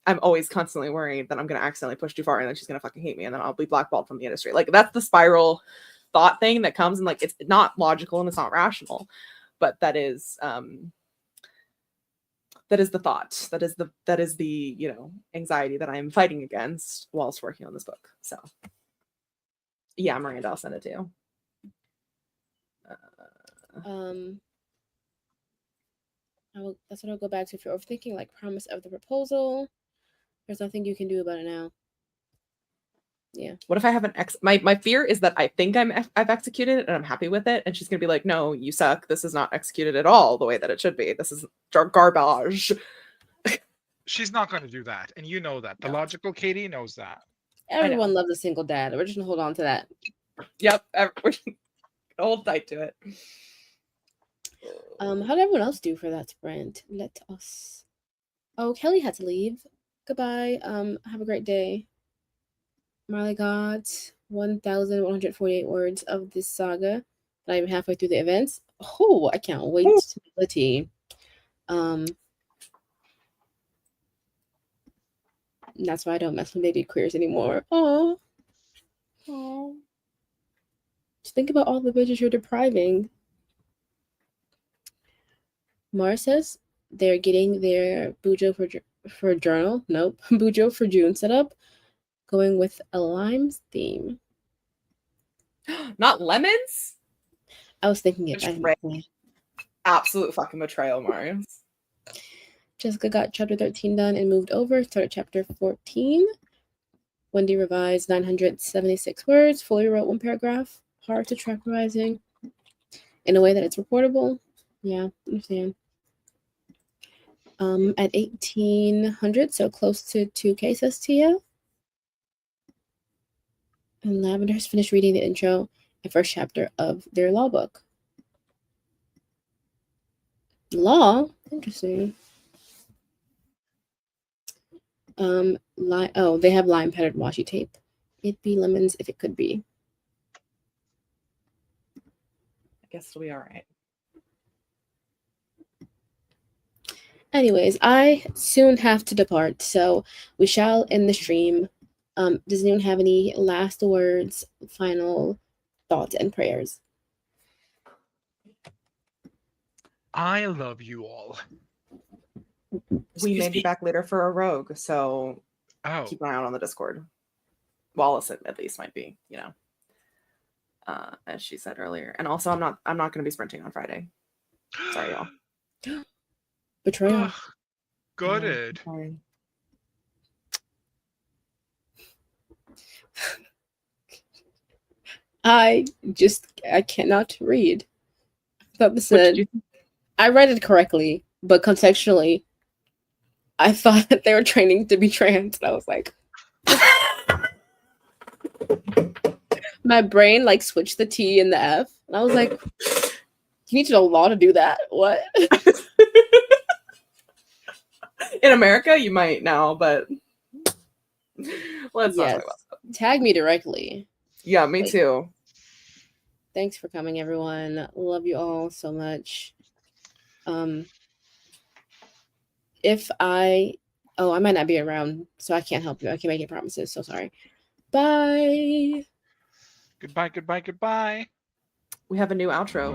I'm always constantly worried that I'm going to accidentally push too far and then she's going to fucking hate me and then I'll be blackballed from the industry. Like, that's the spiral thought thing that comes, and it's not logical and it's not rational, but that is the thought. That is the anxiety that I'm fighting against whilst working on this book. So yeah, Miranda, I'll send it to you. That's what I'll go back to. If you're overthinking, like, promise of the proposal, there's nothing you can do about it now. Yeah. What if I have my fear is that I think I've executed it and I'm happy with it, and she's gonna be like, no, you suck. This is not executed at all the way that it should be. This is garbage. She's not going to do that, and you know that. The logical Katie knows that. Everyone loves a single dad. We're just gonna hold on to that. Yep. We're gonna hold tight to it. How did everyone else do for that sprint? Let us. Oh, Kelly had to leave. Goodbye. Have a great day. Marley got 1,148 words of this saga. Not even halfway through the events. Oh, I can't wait to be the tea. That's why I don't mess with baby queers anymore. Oh. Just think about all the bitches you're depriving. Mara says they're getting their Bujo for journal. Nope. Bujo for June set up. Going with a limes theme. Not lemons? I was thinking it. Absolute fucking betrayal, Mars. Jessica got chapter 13 done and moved over. Started chapter 14. Wendy revised 976 words. Fully wrote one paragraph. Hard to track revising in a way that it's reportable. Yeah, understand. At 1,800, so close to 2K, says Tia. And Lavender's finished reading the intro and first chapter of their law book. Law? Interesting. They have lime patterned washi tape. It'd be lemons if it could be. I guess it'll be all right. Anyways, I soon have to depart, so we shall end the stream Does anyone have any last words, final thoughts, and prayers? I love you all. We may Excuse be me. back later for a rogue, so Oh, keep an eye out on the Discord. Wallace at least might be, as she said earlier. And also, I'm not going to be sprinting on Friday. Sorry, y'all. Betrayal. got it. Sorry. I cannot read. I thought this What did said, you I read it correctly, but contextually, I thought that they were training to be trans. And I was like, my brain like switched the T and the F. And I was like, you need to know law to do that? What? In America, you might now, but let's not Yes. talk about that. Tag me directly. Yeah, me Like, too. Thanks for coming, everyone. Love you all so much. If I might not be around, so I can't help you. I can't make any promises. So sorry. Bye. Goodbye, goodbye, goodbye. We have a new outro.